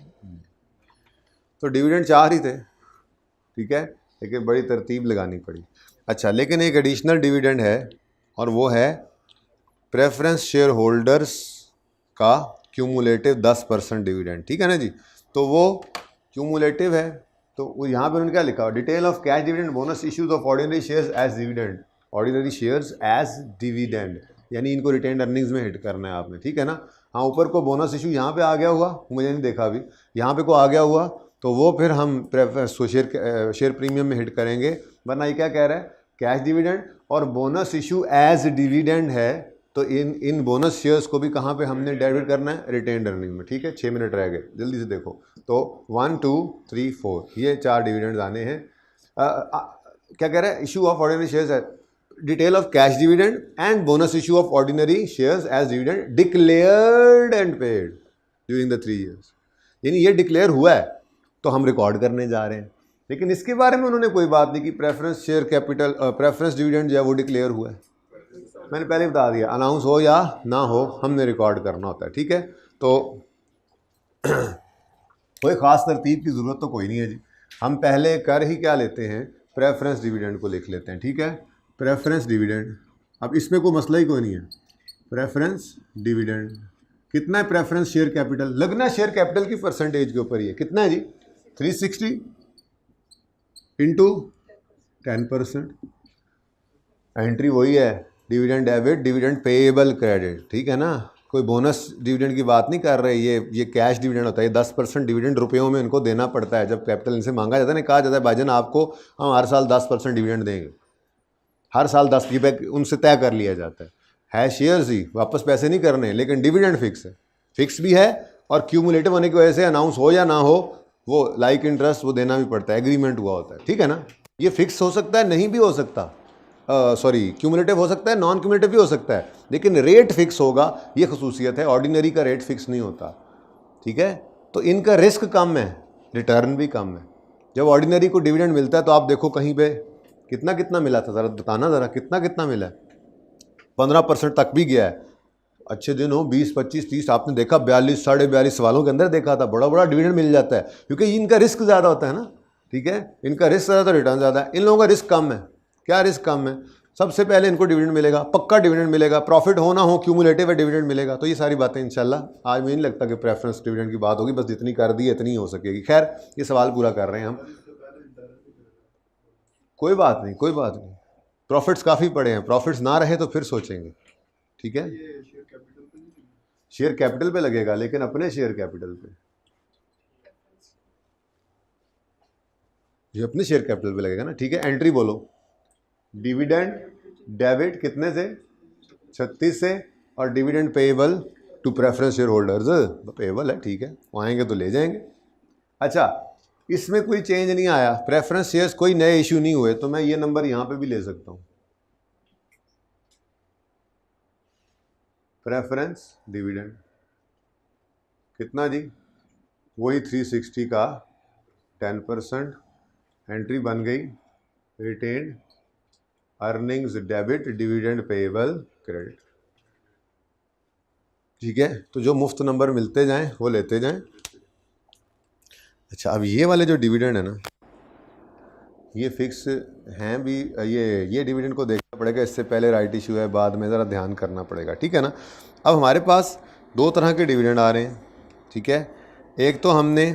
तो डिविडेंड 4 ही थे, ठीक है, लेकिन बड़ी तरतीब लगानी पड़ी। अच्छा लेकिन एक एडिशनल डिविडेंड है, और वो है प्रेफरेंस शेयर होल्डर्स का क्यूमुलेटिव 10% डिविडेंड, ठीक है ना जी। तो वो क्यूमुलेटिव है, तो वो यहाँ पे उन्होंने क्या लिखा? Detail of cash dividend bonus issues of ordinary shares as dividend, ordinary shares as dividend, यानी इनको रिटेन्ड अर्निंग्स में हिट करना है आपने, ठीक है ना। हाँ ऊपर को बोनस इशू यहाँ पे आ गया हुआ, मुझे नहीं देखा अभी, यहाँ पे को आ गया हुआ, तो वो फिर हम शेयर प्रीमियम में हिट करेंगे। वरना ये क्या कह रहा है? कैश डिविडेंड, और बोनस इशू एज डिविडेंड है तो इन बोनस शेयर्स को भी कहाँ पे हमने डेबिट करना है, रिटेन्ड अर्निंग में। ठीक है, 6 मिनट रह गए, जल्दी से देखो। तो 1 2 3 4 ये 4 डिविडेंड आने हैं। क्या कह रहा है, इशू ऑफ ऑर्डिनरी शेयर्स है, detail of cash dividend and bonus issue of ordinary shares as dividend declared and paid during the 3 years। यानी ये डिक्लेयर हुआ है तो हम रिकॉर्ड करने जा रहे हैं, लेकिन इसके बारे में उन्होंने कोई बात नहीं कि preference share capital preference dividend जो है वो डिक्लेयर हुआ है। मैंने पहले बता दिया, अनाउंस हो या ना हो हमने रिकॉर्ड करना होता है। ठीक है, तो कोई ख़ास तरतीब की ज़रूरत तो कोई नहीं है जी। हम पहले कर ही क्या लेते हैं, प्रेफरेंस डिविडेंड को लिख लेते हैं। ठीक है, प्रेफरेंस डिविडेंड, अब इसमें कोई मसला ही कोई नहीं है। प्रेफरेंस डिविडेंड कितना है, प्रेफरेंस शेयर कैपिटल लगना शेयर कैपिटल की परसेंटेज के ऊपर ही है। कितना है जी, 360 इंटू 10%। एंट्री वही है, dividend debit, dividend payable credit. ठीक है ना, कोई बोनस डिविडेंड की बात नहीं कर रहे, ये कैश डिविडेंड होता है। 10% डिविडेंड रुपयों में इनको देना पड़ता है। जब कैपिटल इनसे मांगा जाता है ना, कहा जाता है भाईजान आपको हम हर साल 10% डिविडेंड देंगे, हर साल 10 रुपये उनसे तय कर लिया जाता है शेयर्स ही, वापस पैसे नहीं करने, लेकिन डिविडेंड फिक्स है, फिक्स भी है, और क्यूमुलेटिव होने की वजह से अनाउंस हो या ना हो वो लाइक इंटरेस्ट वो देना भी पड़ता है, एग्रीमेंट हुआ होता है। ठीक है ना, ये फिक्स हो सकता है, नहीं भी हो सकता, सॉरी क्यूमुलेटिव हो सकता है, नॉन क्यूमुलेटिव भी हो सकता है, लेकिन रेट फिक्स होगा, ये खसूसियत है। ऑर्डिनरी का रेट फिक्स नहीं होता। ठीक है, तो इनका रिस्क कम है, रिटर्न भी कम है। जब ऑर्डिनरी को डिविडेंड मिलता है तो आप देखो कहीं पे कितना कितना मिला था, ज़रा बताना ज़रा कितना कितना मिला है। 15% तक भी गया है, अच्छे दिन हो 20 25 30, आपने देखा 42 42.5 सालों के अंदर देखा था, बड़ा बड़ा डिविडेंड मिल जाता है, क्योंकि इनका रिस्क ज़्यादा होता है ना। ठीक है, इनका रिस्क ज़्यादा तो रिटर्न ज़्यादा है, इन लोगों का रिस्क कम है। क्या रिस्क कम है, सबसे पहले इनको डिविडेंड मिलेगा, पक्का डिविडेंड मिलेगा, प्रॉफिट हो ना हो क्यूमुलेटिव है डिविडेंड मिलेगा। तो ये सारी बातें इंशाल्लाह आज मुझे नहीं लगता कि प्रेफरेंस डिविडेंड की बात होगी, बस जितनी कर दी इतनी ही हो सकेगी। खैर ये सवाल पूरा कर रहे हैं हम, कोई बात नहीं कोई बात नहीं, प्रॉफिट्स काफ़ी पड़े हैं, प्रॉफिट्स ना रहे तो फिर सोचेंगे। ठीक है, शेयर कैपिटल पे लगेगा, लेकिन अपने शेयर कैपिटल पे, ये अपने शेयर कैपिटल पे लगेगा ना। ठीक है, एंट्री बोलो, डिविडेंड डेबिट कितने से, 36 से, और dividend payable to preference share holders, payable है। ठीक है, वो आएंगे तो ले जाएंगे। अच्छा, इसमें कोई चेंज नहीं आया, प्रेफरेंस शेयर्स कोई नए इशू नहीं हुए, तो मैं ये नंबर यहाँ पे भी ले सकता हूँ। प्रेफरेंस डिविडेंड कितना जी, वही 360 का 10%, एंट्री बन गई retained earnings debit dividend payable credit. ठीक है, तो जो मुफ्त नंबर मिलते जाएं वो लेते जाएं। अच्छा, अब ये वाले जो डिविडेंड है ना, ये फिक्स हैं भी, ये डिविडेंड को देखना पड़ेगा, इससे पहले राइट इशू है, बाद में ज़रा ध्यान करना पड़ेगा। ठीक है ना, अब हमारे पास दो तरह के डिविडेंड आ रहे हैं। ठीक है, एक तो हमने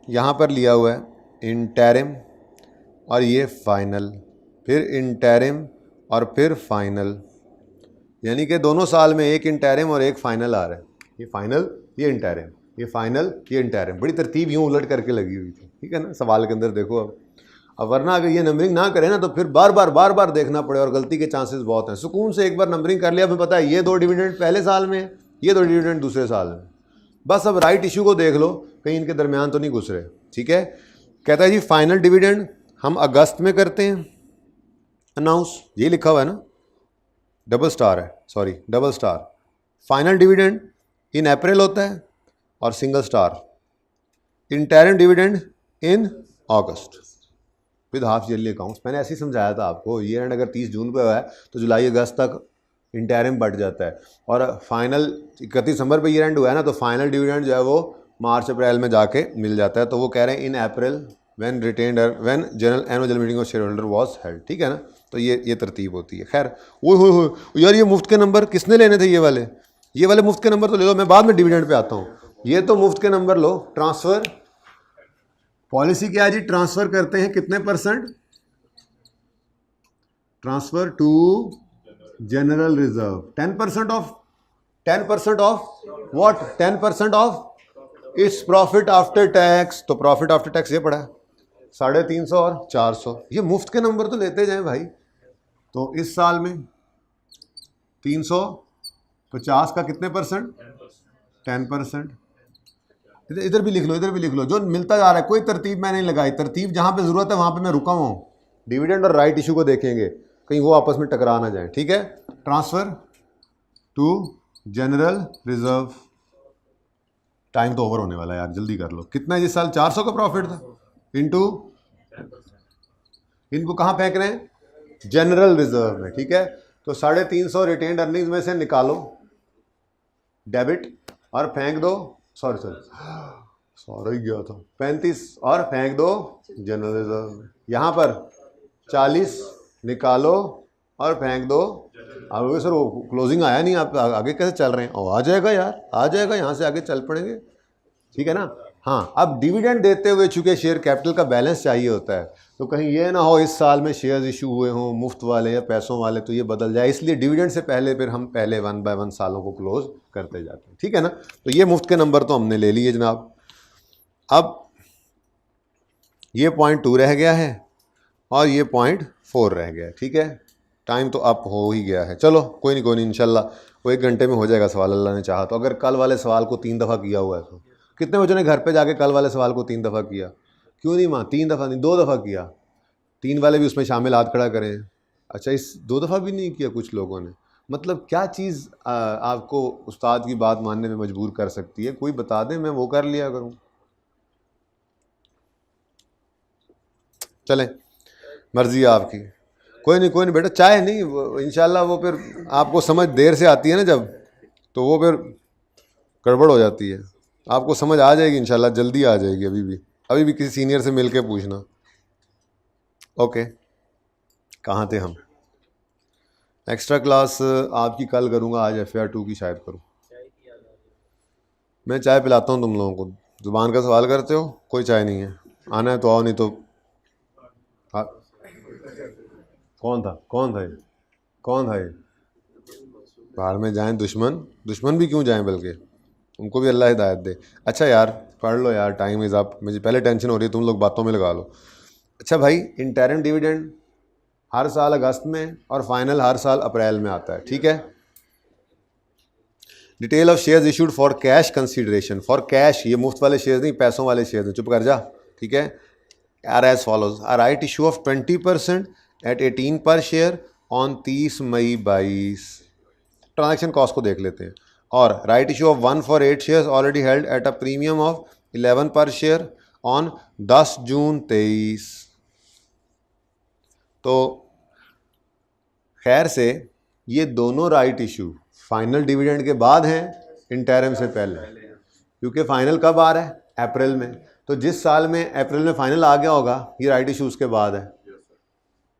यहाँ पर लिया हुआ है इंटरिम और ये फाइनल, फिर इंटरिम और फिर फाइनल, यानी कि दोनों साल में एक इंटरिम और एक फाइनल आ रहा है। ये फाइनल, ये इंटरिम, ये फाइनल, ये इंटरिम, बड़ी तरतीब यूँ उलट करके लगी हुई थी। ठीक है ना, सवाल के अंदर देखो। अब वरना अगर ये नंबरिंग ना करें ना तो फिर बार बार देखना पड़े और गलती के चांसेस बहुत हैं। सुकून से एक बार नंबरिंग कर लिया, हमें पता है ये दो डिविडेंड पहले साल में, ये दो डिविडेंड दूसरे साल में, बस अब राइट इशू को देख लो कहीं इनके दरमियान तो नहीं घुस रहे। ठीक है, कहता है जी फाइनल डिविडेंड हम अगस्त में करते हैं अनाउंस, ये लिखा हुआ है ना, डबल स्टार है, sorry double star. Final dividend in April होता है और single star interim dividend in August with half yearly accounts. मैंने ऐसे ही समझाया था आपको, ईयर एंड अगर 30 जून पे हुआ है तो जुलाई अगस्त तक इंटरिम बढ़ जाता है, और फाइनल 31 दिसंबर पे ईयर एंड हुआ है ना, तो फाइनल डिविडेंड जो है वो मार्च अप्रैल में जाके मिल जाता है। तो वो कह रहे हैं in April when general annual meeting of share holder was held. ठीक है ना, तो ये तरतीब होती है। खैर वो हो यार, ये मुफ्त के नंबर किसने लेने थे, ये वाले मुफ्त के नंबर तो ले लो, मैं बाद में डिविडेंड पे आता हूँ। ये तो मुफ्त के नंबर लो। ट्रांसफ़र पॉलिसी क्या है जी, ट्रांसफ़र करते हैं कितने %, transfer to general reserve 10% of what, 10% of its profit after tax. तो प्रॉफिट आफ्टर टैक्स ये पड़ा 350 और 400, ये मुफ्त के नंबर तो लेते जाएं भाई। तो इस साल में 350 का कितने परसेंट? 10%। इधर भी लिख लो, इधर भी लिख लो, जो मिलता जा रहा है। कोई तरतीब मैं नहीं लगाई, तरतीब जहाँ पे ज़रूरत है वहाँ पे मैं रुका हुआ हूँ। डिविडेंड और राइट इशू को देखेंगे, कहीं वो आपस में टकरा ना जाए, ठीक है। Transfer to general reserve. Time तो ओवर होने वाला है यार, जल्दी कर लो। कितना है इस साल? 400 का प्रॉफिट था, इनटू इनको कहाँ फेंक रहे हैं? जनरल रिजर्व में, ठीक है। तो 350 रिटेन्ड अर्निंग्स में से निकालो डेबिट और फेंक दो, सॉरी गया था 35 और फेंक दो जनरल रिजर्व में। यहाँ पर 40 निकालो और फेंक दो। अब सर वो क्लोजिंग आया नहीं, आप आगे कैसे चल रहे हैं? और आ जाएगा यार, आ जाएगा, यहाँ से आगे चल पड़ेंगे, ठीक है ना। हाँ, अब डिविडेंड देते हुए चूंकि शेयर कैपिटल का बैलेंस चाहिए होता है, तो कहीं ये ना हो इस साल में शेयर्स इशू हुए हों मुफ्त वाले या पैसों वाले, तो ये बदल जाए, इसलिए डिविडेंड से पहले फिर हम पहले 1 बाय 1 सालों को क्लोज करते जाते हैं, ठीक है ना। तो ये मुफ्त के नंबर तो हमने ले लिए जनाब। अब ये पॉइंट 2 रह गया है और ये पॉइंट 4 रह गया है, ठीक है। टाइम तो अप हो ही गया है, चलो कोई नहीं इंशाल्लाह वो 1 घंटे में हो जाएगा सवाल, अल्लाह ने चाहा तो। अगर कल वाले सवाल को 3 दफ़ा किया हुआ है तो कितने बच्चों ने घर पे जाके कल वाले सवाल को 3 दफ़ा किया? क्यों नहीं माँ? 3 दफ़ा नहीं, 2 दफ़ा किया। 3 वाले भी उसमें शामिल, हाथ खड़ा करें। अच्छा, इस 2 दफ़ा भी नहीं किया कुछ लोगों ने? मतलब क्या चीज़ आपको उस्ताद की बात मानने में मजबूर कर सकती है? कोई बता दें, मैं वो कर लिया करूँ। चलें, मर्जी है आपकी। कोई नहीं बेटा, चाय नहीं, इंशाल्लाह वो फिर आपको समझ देर से आती है ना जब, तो वो फिर गड़बड़ हो जाती है। आपको समझ आ जाएगी इंशाल्लाह, जल्दी आ जाएगी। अभी भी किसी सीनियर से मिल के पूछना। ओके, कहाँ थे हम? एक्स्ट्रा क्लास आपकी कल करूँगा, आज FAR 2 की शायद करूँ। मैं चाय पिलाता हूँ तुम लोगों को। ज़ुबान का सवाल करते हो? कोई चाय नहीं है, आना है तो आओ, नहीं तो हाँ। कौन था ये? बाहर में जाएं दुश्मन भी क्यों जाएं, बल्कि उनको भी अल्लाह हिदायत दे। अच्छा यार, पढ़ लो यार, टाइम इज़ अप। मुझे पहले टेंशन हो रही है, तुम लोग बातों में लगा लो। अच्छा भाई, इंटरिम डिविडेंड हर साल अगस्त में और फाइनल हर साल अप्रैल में आता है, ठीक है। Detail of shares issued for cash consideration. For cash, ये मुफ्त वाले शेयर्स नहीं, पैसों वाले शेयर्स हैं, चुप कर जा, ठीक है। Are as follows: a right issue of 20% at 18 per share on 30 May 22। Transaction cost को देख लेते हैं। और right issue of 1 for 8 shares already held at a premium of 11 per share on 10 जून 23। तो खैर से ये दोनों राइट इशू फाइनल डिविडेंड के बाद हैं, इंटरिम से पहले, क्योंकि फाइनल कब आ रहा है? अप्रैल में। तो जिस साल में अप्रैल में फाइनल आ गया होगा, ये राइट इशू उसके बाद है।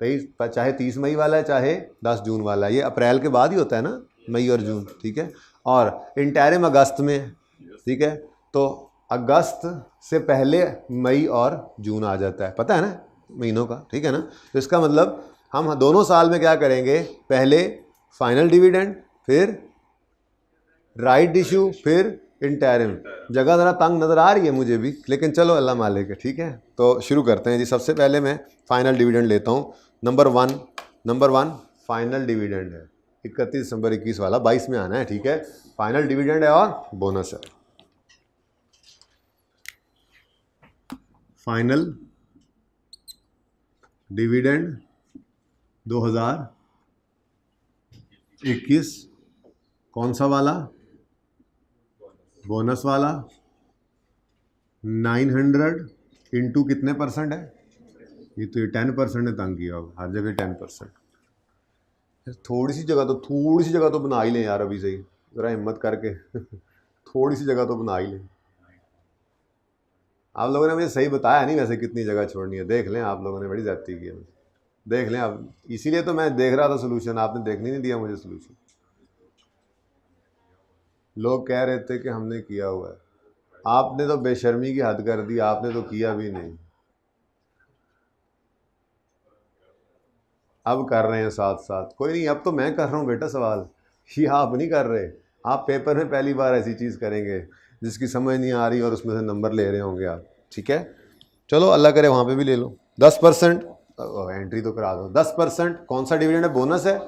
23, चाहे 30 मई वाला है चाहे 10 जून वाला है, ये अप्रैल के बाद ही होता है ना, मई और जून, ठीक है। और इंटरिम अगस्त में, ठीक है। तो अगस्त से पहले मई और जून आ जाता है, पता है ना महीनों का, ठीक है ना। तो इसका मतलब हम दोनों साल में क्या करेंगे? पहले फाइनल डिविडेंड, फिर राइट इशू, फिर इंटरिम। जगह ज़रा तंग नज़र आ रही है मुझे भी, लेकिन चलो अल्लाह मालिक है, ठीक है। तो शुरू करते हैं जी। सबसे पहले मैं फाइनल डिविडेंड लेता हूँ। नंबर वन फाइनल डिविडेंड है 31 दिसंबर 21 वाला, 22 में आना है, ठीक है। फाइनल डिविडेंड है और बोनस है। फाइनल डिविडेंड 2021, कौन सा वाला? बोनस वाला। 900 इंटू कितने परसेंट है? ये तो 10% ने तंग किया, हर जगह 10%। थोड़ी सी जगह तो बना ही लें यार, अभी से ही ज़रा हिम्मत करके थोड़ी सी जगह तो बना ही लें। आप लोगों ने मुझे सही बताया नहीं वैसे कितनी जगह छोड़नी है, देख लें। आप लोगों ने बड़ी ज़्यादती की है, देख लें आप। इसीलिए तो मैं देख रहा था सोल्यूशन, आपने देखने नहीं दिया मुझे सोल्यूशन। लोग कह रहे थे कि हमने किया हुआ है, आपने तो बेशर्मी की हद कर दी, आपने तो किया भी नहीं। अब कर रहे हैं साथ साथ, कोई नहीं, अब तो मैं कर रहा हूँ बेटा सवाल, ये आप नहीं कर रहे। आप पेपर में पहली बार ऐसी चीज़ करेंगे जिसकी समझ नहीं आ रही और उसमें से नंबर ले रहे होंगे आप, ठीक है। चलो अल्लाह करे वहाँ पे भी ले लो। 10% एंट्री तो करा दो। 10%। कौन सा डिविडेंड है? बोनस है,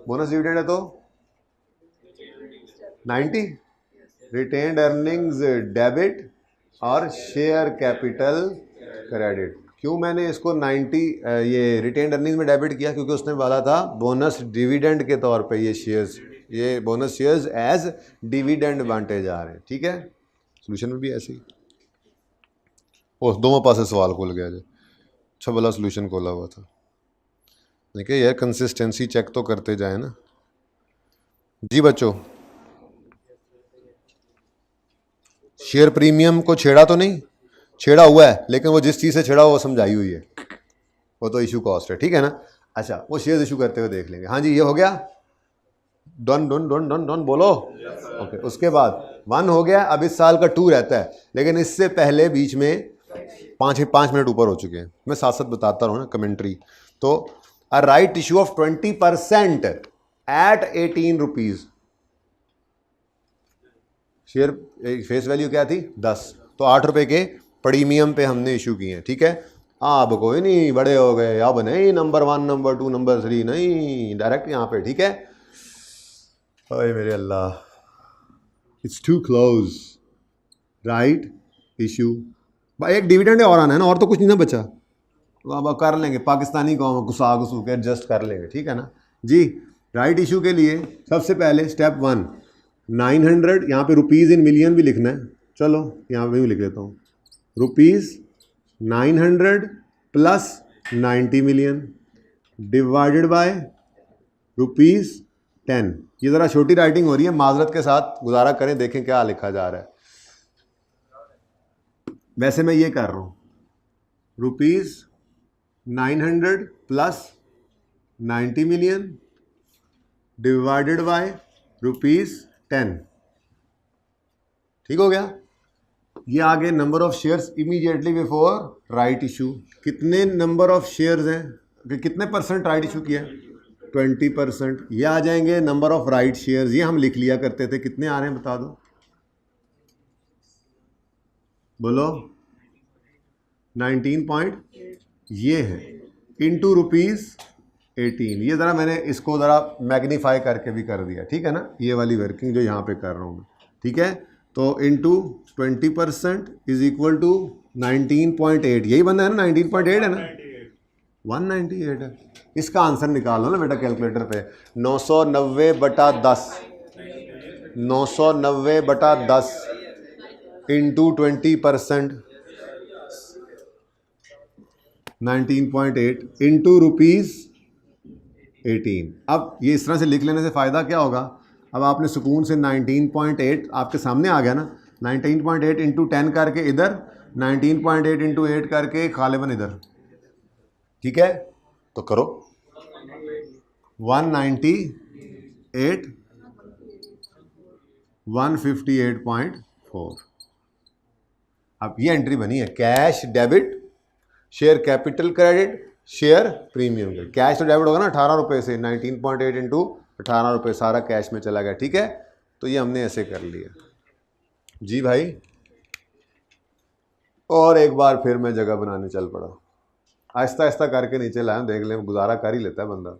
बोनस डिविडेंड है तो 90। रिटेन्ड अर्निंग्स डेबिट और शेयर कैपिटल क्रेडिट। क्यों मैंने इसको 90 ये रिटेन्ड अर्निंग्स में डेबिट किया? क्योंकि उसने बोला था बोनस डिविडेंड के तौर पे ये शेयर्स, ये बोनस शेयर्स एज डिविडेंड बांटे जा रहे हैं। ठीक है, सोल्यूशन में भी ऐसे ही। ओ दोनों पास से सवाल खोल गया जी, अच्छा भला सोल्यूशन खोला हुआ था। देखिए यार कंसिस्टेंसी चेक तो करते जाए ना जी बच्चों। शेयर प्रीमियम को छेड़ा तो नहीं? छेड़ा हुआ है, लेकिन वो जिस चीज़ से छेड़ा वो समझाई हुई है, वो तो इशू कॉस्ट है। ठीक है ना? अच्छा वो शेयर इशू करते हुए देख लेंगे। हाँ जी, ये हो गया। Done done done done done बोलो। ओके, उसके बाद 1 हो गया। अब इस साल का 2 रहता है, लेकिन इससे पहले बीच में 5 मिनट ऊपर हो चुके हैं। मैं साथ साथ बताता रहूँ ना कमेंट्री। तो a right issue of 20% at 18 rupees. Share face value क्या थी? 10। तो 8 रुपए के प्रीमियम पे हमने इशू किए हैं। ठीक है, अब कोई नहीं, बड़े हो गए, अब नहीं नंबर 1 नंबर 2 नंबर 3 नहीं, डायरेक्ट यहाँ पे। ठीक है, ओए मेरे Allah, it's too close. Right issue भाई, एक डिविडेंड और आना है ना, और तो कुछ नहीं ना बचा। तो अब कर लेंगे, पाकिस्तानी कौम घुसा घुसू के एडजस्ट कर लेंगे। ठीक है ना जी। राइट इशू के लिए सबसे पहले स्टेप 1 900, यहाँ पे रुपीज़ इन मिलियन भी लिखना है। चलो यहाँ पे भी लिख देता हूँ, rupees 900 plus 90 million divided by rupees 10। ये ज़रा छोटी राइटिंग हो रही है, माजरत के साथ गुजारा करें, देखें क्या लिखा जा रहा है। वैसे मैं ये कर रहा हूँ, rupees 900 plus 90 million divided by rupees 10। ठीक हो गया। ये आगे number of shares immediately before right issue. कितने नंबर ऑफ शेयर्स हैं, कितने परसेंट राइट इशू किया? 20%। ये आ जाएंगे नंबर ऑफ राइट शेयर्स, ये हम लिख लिया करते थे। कितने आ रहे हैं बता दो, बोलो। 19 ये है इंटू ₹18। ये ज़रा मैंने इसको ज़रा मैग्नीफाई करके भी कर दिया। ठीक है ना, ये वाली वर्किंग जो यहाँ पे कर रहा हूँ मैं। ठीक है, तो इंटू 20% इज इक्वल टू 19.8। यही बंदा है ना, 19.8 है ना, 198 है। इसका आंसर निकाल लो ना बेटा कैलकुलेटर पे। 990/10, 990/10 इंटू 20% 19.8 इंटू ₹18। अब ये इस तरह से लिख लेने से फ़ायदा क्या होगा? अब आपने सुकून से 19.8 आपके सामने आ गया ना, 19.8 इंटू 10 करके इधर, 19.8 इंटू 8 करके गालिबन इधर। ठीक है, तो करो 198 158.4। अब ये एंट्री बनी है, cash debit, share capital credit, share premium credit. Cash तो डेबिट होगा ना 18 रुपये से, 19.8 इंटू 18 रुपये सारा कैश में चला गया। ठीक है, तो ये हमने ऐसे कर लिया जी भाई। और एक बार फिर मैं जगह बनाने चल पड़ा, आहिस्ता आहिस्ता करके नीचे लाया, देख लें गुजारा कर ही लेता है बंदा।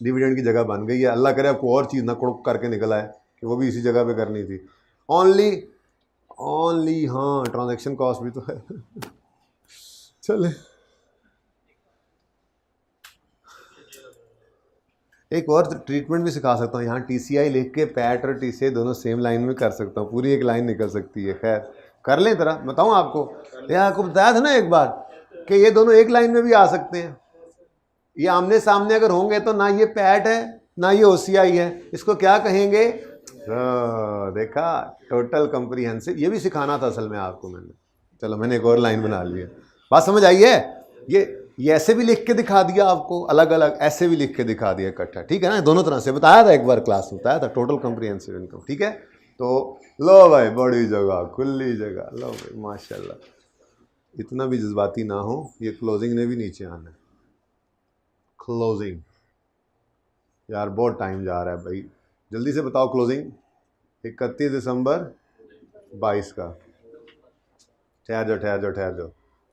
डिविडेंड की जगह बन गई है, अल्लाह करे आपको और चीज़ ना कुड़क करके निकल आए कि वो भी इसी जगह पे करनी थी। ओनली हाँ, ट्रांजैक्शन कॉस्ट भी तो है। चले, एक और ट्रीटमेंट भी सिखा सकता हूँ यहाँ, TCI लिख के पैट और TCI दोनों सेम लाइन में कर सकता हूँ, पूरी एक लाइन निकल सकती है। खैर कर लें, तरह बताऊँ आपको, यह आपको बताया था ना एक बार कि ये दोनों एक लाइन में भी आ सकते हैं। ये आमने सामने अगर होंगे तो ना ये पैट है ना ये OCI है, इसको क्या कहेंगे? देखा, टोटल कम्प्रीहेंसिव। ये भी सिखाना था असल में आपको मैंने। चलो मैंने एक और लाइन बना ली है, बात समझ आई है? ये ऐसे भी लिख के दिखा दिया आपको, अलग अलग ऐसे भी लिख के दिखा दिया इकट्ठा। ठीक है ना, दोनों तरह से बताया था एक बार क्लास में, बताया था टोटल कम्प्रीहेंसिव इनकम। ठीक है, तो लो भाई, बड़ी जगह, खुली जगह, लो भाई माशाल्लाह। इतना भी जज्बाती ना हो, ये क्लोजिंग ने भी नीचे आना है। क्लोजिंग यार बहुत टाइम जा रहा है भाई, जल्दी से बताओ क्लोजिंग। 31 दिसंबर 22 का। ठहर जाओ,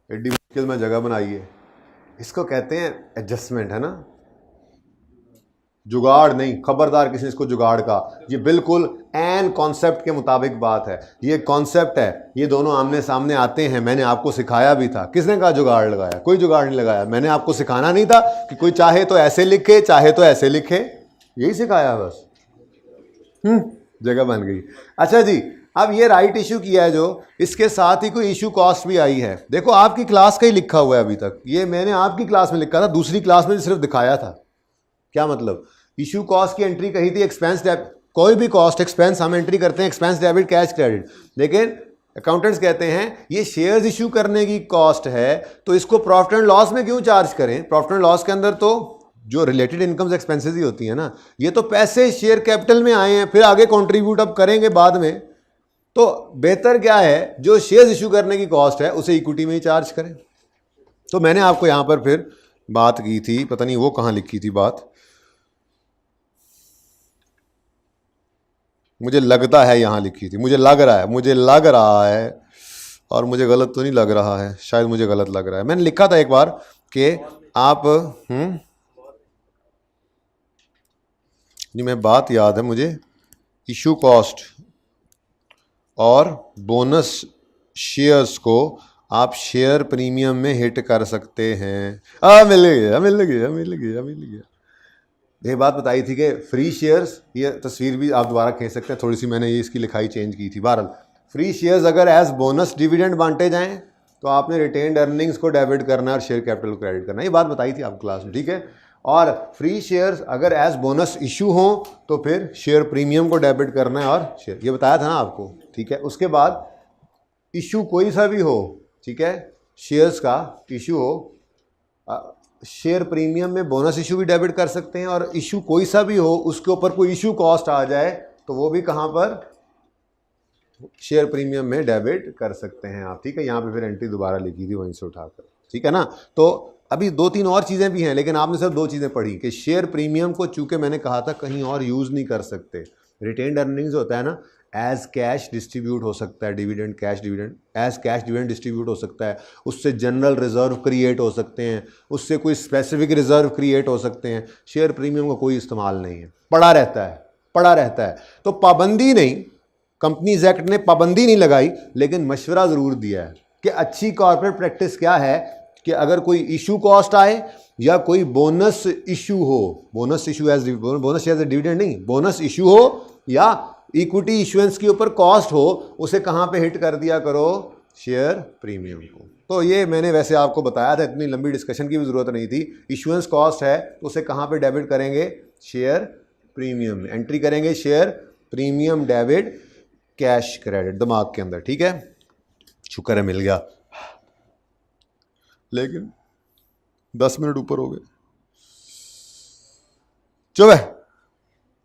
एड्डी मुश्किल में जगह बनाई है, इसको कहते हैं एडजस्टमेंट, है ना, जुगाड़ नहीं, खबरदार किसी ने इसको जुगाड़ कहा, ये बिल्कुल एन कॉन्सेप्ट के मुताबिक बात है, ये कॉन्सेप्ट है, ये दोनों आमने सामने आते हैं। मैंने आपको सिखाया भी था, किसने कहा जुगाड़ लगाया? कोई जुगाड़ नहीं लगाया, मैंने आपको सिखाना नहीं था कि कोई चाहे तो ऐसे लिखे चाहे तो ऐसे लिखे, यही सिखाया बस। जगह बन गई। अच्छा जी, अब ये राइट इशू किया है जो, इसके साथ ही कोई इशू कॉस्ट भी आई है। देखो आपकी क्लास का ही लिखा हुआ है अभी तक, ये मैंने आपकी क्लास में लिखा था, दूसरी क्लास में सिर्फ दिखाया था। क्या मतलब? इशू कॉस्ट की एंट्री कही थी एक्सपेंस डेबिट, कोई भी कॉस्ट एक्सपेंस हम एंट्री करते हैं एक्सपेंस डेबिट कैश क्रेडिट, लेकिन अकाउंटेंट्स कहते हैं ये शेयर्स इशू करने की कॉस्ट है तो इसको प्रॉफिट एंड लॉस में क्यों चार्ज करें? प्रॉफिट एंड लॉस के अंदर तो जो रिलेटेड इनकम्स एक्सपेंसेस ही होती है ना, ये तो पैसे शेयर कैपिटल में आए हैं, फिर आगे कंट्रीब्यूट अब करेंगे बाद में, तो बेहतर क्या है जो शेयर्स इशू करने की कॉस्ट है उसे इक्विटी में ही चार्ज करें। तो मैंने आपको यहां पर फिर बात की थी, पता नहीं वो कहां लिखी थी बात, मुझे लगता है यहां लिखी थी, मुझे लग रहा है और मुझे गलत तो नहीं लग रहा है, शायद मुझे गलत लग रहा है। मैंने लिखा था एक बार कि आप नहीं, मैं बात याद है मुझे, इशू कॉस्ट और बोनस शेयर्स को आप शेयर प्रीमियम में हिट कर सकते हैं। मिल गया। ये बात बताई थी कि फ्री शेयर्स, ये तस्वीर भी आप दोबारा खींच सकते हैं, थोड़ी सी मैंने ये इसकी लिखाई चेंज की थी। बहरहाल फ्री शेयर्स अगर एज बोनस डिविडेंड बांटे जाएं तो आपने रिटेन्ड अर्निंग्स को डेबिट करना है और शेयर कैपिटल को क्रेडिट करना है, ये बात बताई थी आप क्लास में, ठीक है। और फ्री शेयर्स अगर एज बोनस इशू हो तो फिर शेयर प्रीमियम को डेबिट करना है और शेयर, ये बताया था ना आपको, ठीक है। उसके बाद इशू कोई सा भी हो, ठीक है, शेयर्स का इशू हो, शेयर प्रीमियम में बोनस इशू भी डेबिट कर सकते हैं, और इशू कोई सा भी हो उसके ऊपर कोई इशू कॉस्ट आ जाए तो वो भी कहाँ पर, शेयर प्रीमियम में डेबिट कर सकते हैं आप, ठीक है। यहाँ पे फिर एंट्री दोबारा लिखी थी वहीं से उठाकर, ठीक है ना। तो अभी 2-3 और चीज़ें भी हैं, लेकिन आपने सिर्फ 2 चीज़ें पढ़ी कि शेयर प्रीमियम को चूंकि मैंने कहा था कहीं और यूज़ नहीं कर सकते, रिटेन्ड अर्निंग्स होता है ना, एज कैश डिस्ट्रीब्यूट हो सकता है, dividend cash dividend, as cash dividend distribute हो सकता है, उससे जनरल रिजर्व क्रिएट हो सकते हैं, उससे कोई स्पेसिफिक रिजर्व क्रिएट हो सकते हैं। शेयर प्रीमियम का कोई इस्तेमाल नहीं है, पड़ा रहता है। तो पाबंदी नहीं, कंपनीज एक्ट ने पाबंदी नहीं लगाई, लेकिन मशवरा ज़रूर दिया है कि अच्छी कॉर्पोरेट प्रैक्टिस क्या है कि अगर कोई इशू कॉस्ट आए या कोई बोनस इशू हो, बोनस इशू एज डिविडेंड नहीं, बोनस इशू हो या इक्विटी इशुएंस के ऊपर कॉस्ट हो, उसे कहाँ पे हिट कर दिया करो, शेयर प्रीमियम को। तो ये मैंने वैसे आपको बताया था, इतनी लंबी डिस्कशन की भी ज़रूरत नहीं थी। इशुएंस कॉस्ट है तो उसे कहाँ पे डेबिट करेंगे, शेयर प्रीमियम में एंट्री करेंगे, share premium debit cash credit, दिमाग के अंदर, ठीक है। शुक्र है मिल गया, लेकिन 10 मिनट ऊपर हो गए। चुप है,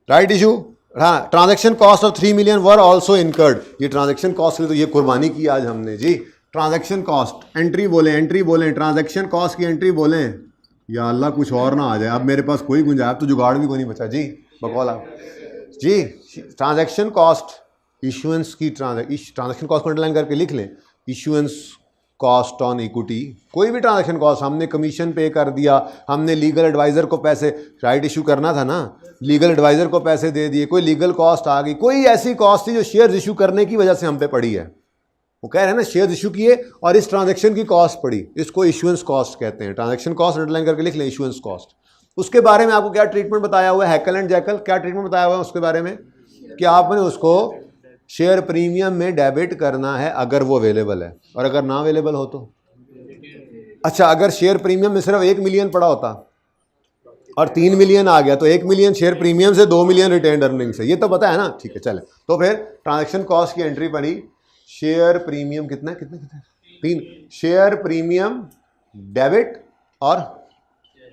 राइट इशू, हाँ। Transaction cost of 3 million were also incurred, ये ट्रांजैक्शन कॉस्ट के लिए तो ये कुर्बानी की आज हमने जी। ट्रांजैक्शन कॉस्ट एंट्री बोलें, ट्रांजैक्शन कॉस्ट की एंट्री बोलें, या अल्लाह कुछ और ना आ जाए। अब मेरे पास कोई गुंजाइश तो जुगाड़ भी कोई नहीं बचा जी, बकौला जी। ट्रांजैक्शन कॉस्ट इशुएंस की, ट्रांजैक्शन कॉस्ट को अंडरलाइन करके लिख लें, इशुएंस कॉस्ट ऑन इक्विटी, कोई भी ट्रांजैक्शन कॉस्ट, हमने कमीशन पे कर दिया, हमने लीगल एडवाइज़र को पैसे, राइट इशू करना था ना, लीगल एडवाइज़र को पैसे दे दिए, कोई लीगल कॉस्ट आ गई, कोई ऐसी कॉस्ट थी जो शेयर्स इशू करने की वजह से हम पे पड़ी है, वो कह रहे हैं ना शेयर्स इशू किए और इस ट्रांजैक्शन की कॉस्ट पड़ी, इसको इशुएंस कॉस्ट कहते हैं। ट्रांजैक्शन कॉस्ट अंडरलाइन करके लिख लें, इशुएंस कॉस्ट। उसके बारे में आपको क्या ट्रीटमेंट बताया हुआ है, हैकल एंड जैकल, क्या ट्रीटमेंट बताया हुआ है उसके बारे में कि आपने उसको शेयर प्रीमियम में डेबिट करना है अगर वो अवेलेबल है, और अगर ना अवेलेबल हो तो, अच्छा, अगर शेयर प्रीमियम में सिर्फ 1 मिलियन पड़ा होता और 3 मिलियन आ गया तो 1 मिलियन शेयर प्रीमियम से 2 मिलियन रिटेन्ड अर्निंग से, ये तो पता है ना, ठीक है। चले तो फिर ट्रांजैक्शन कॉस्ट की एंट्री बनी, शेयर प्रीमियम कितना 3, शेयर प्रीमियम डेबिट और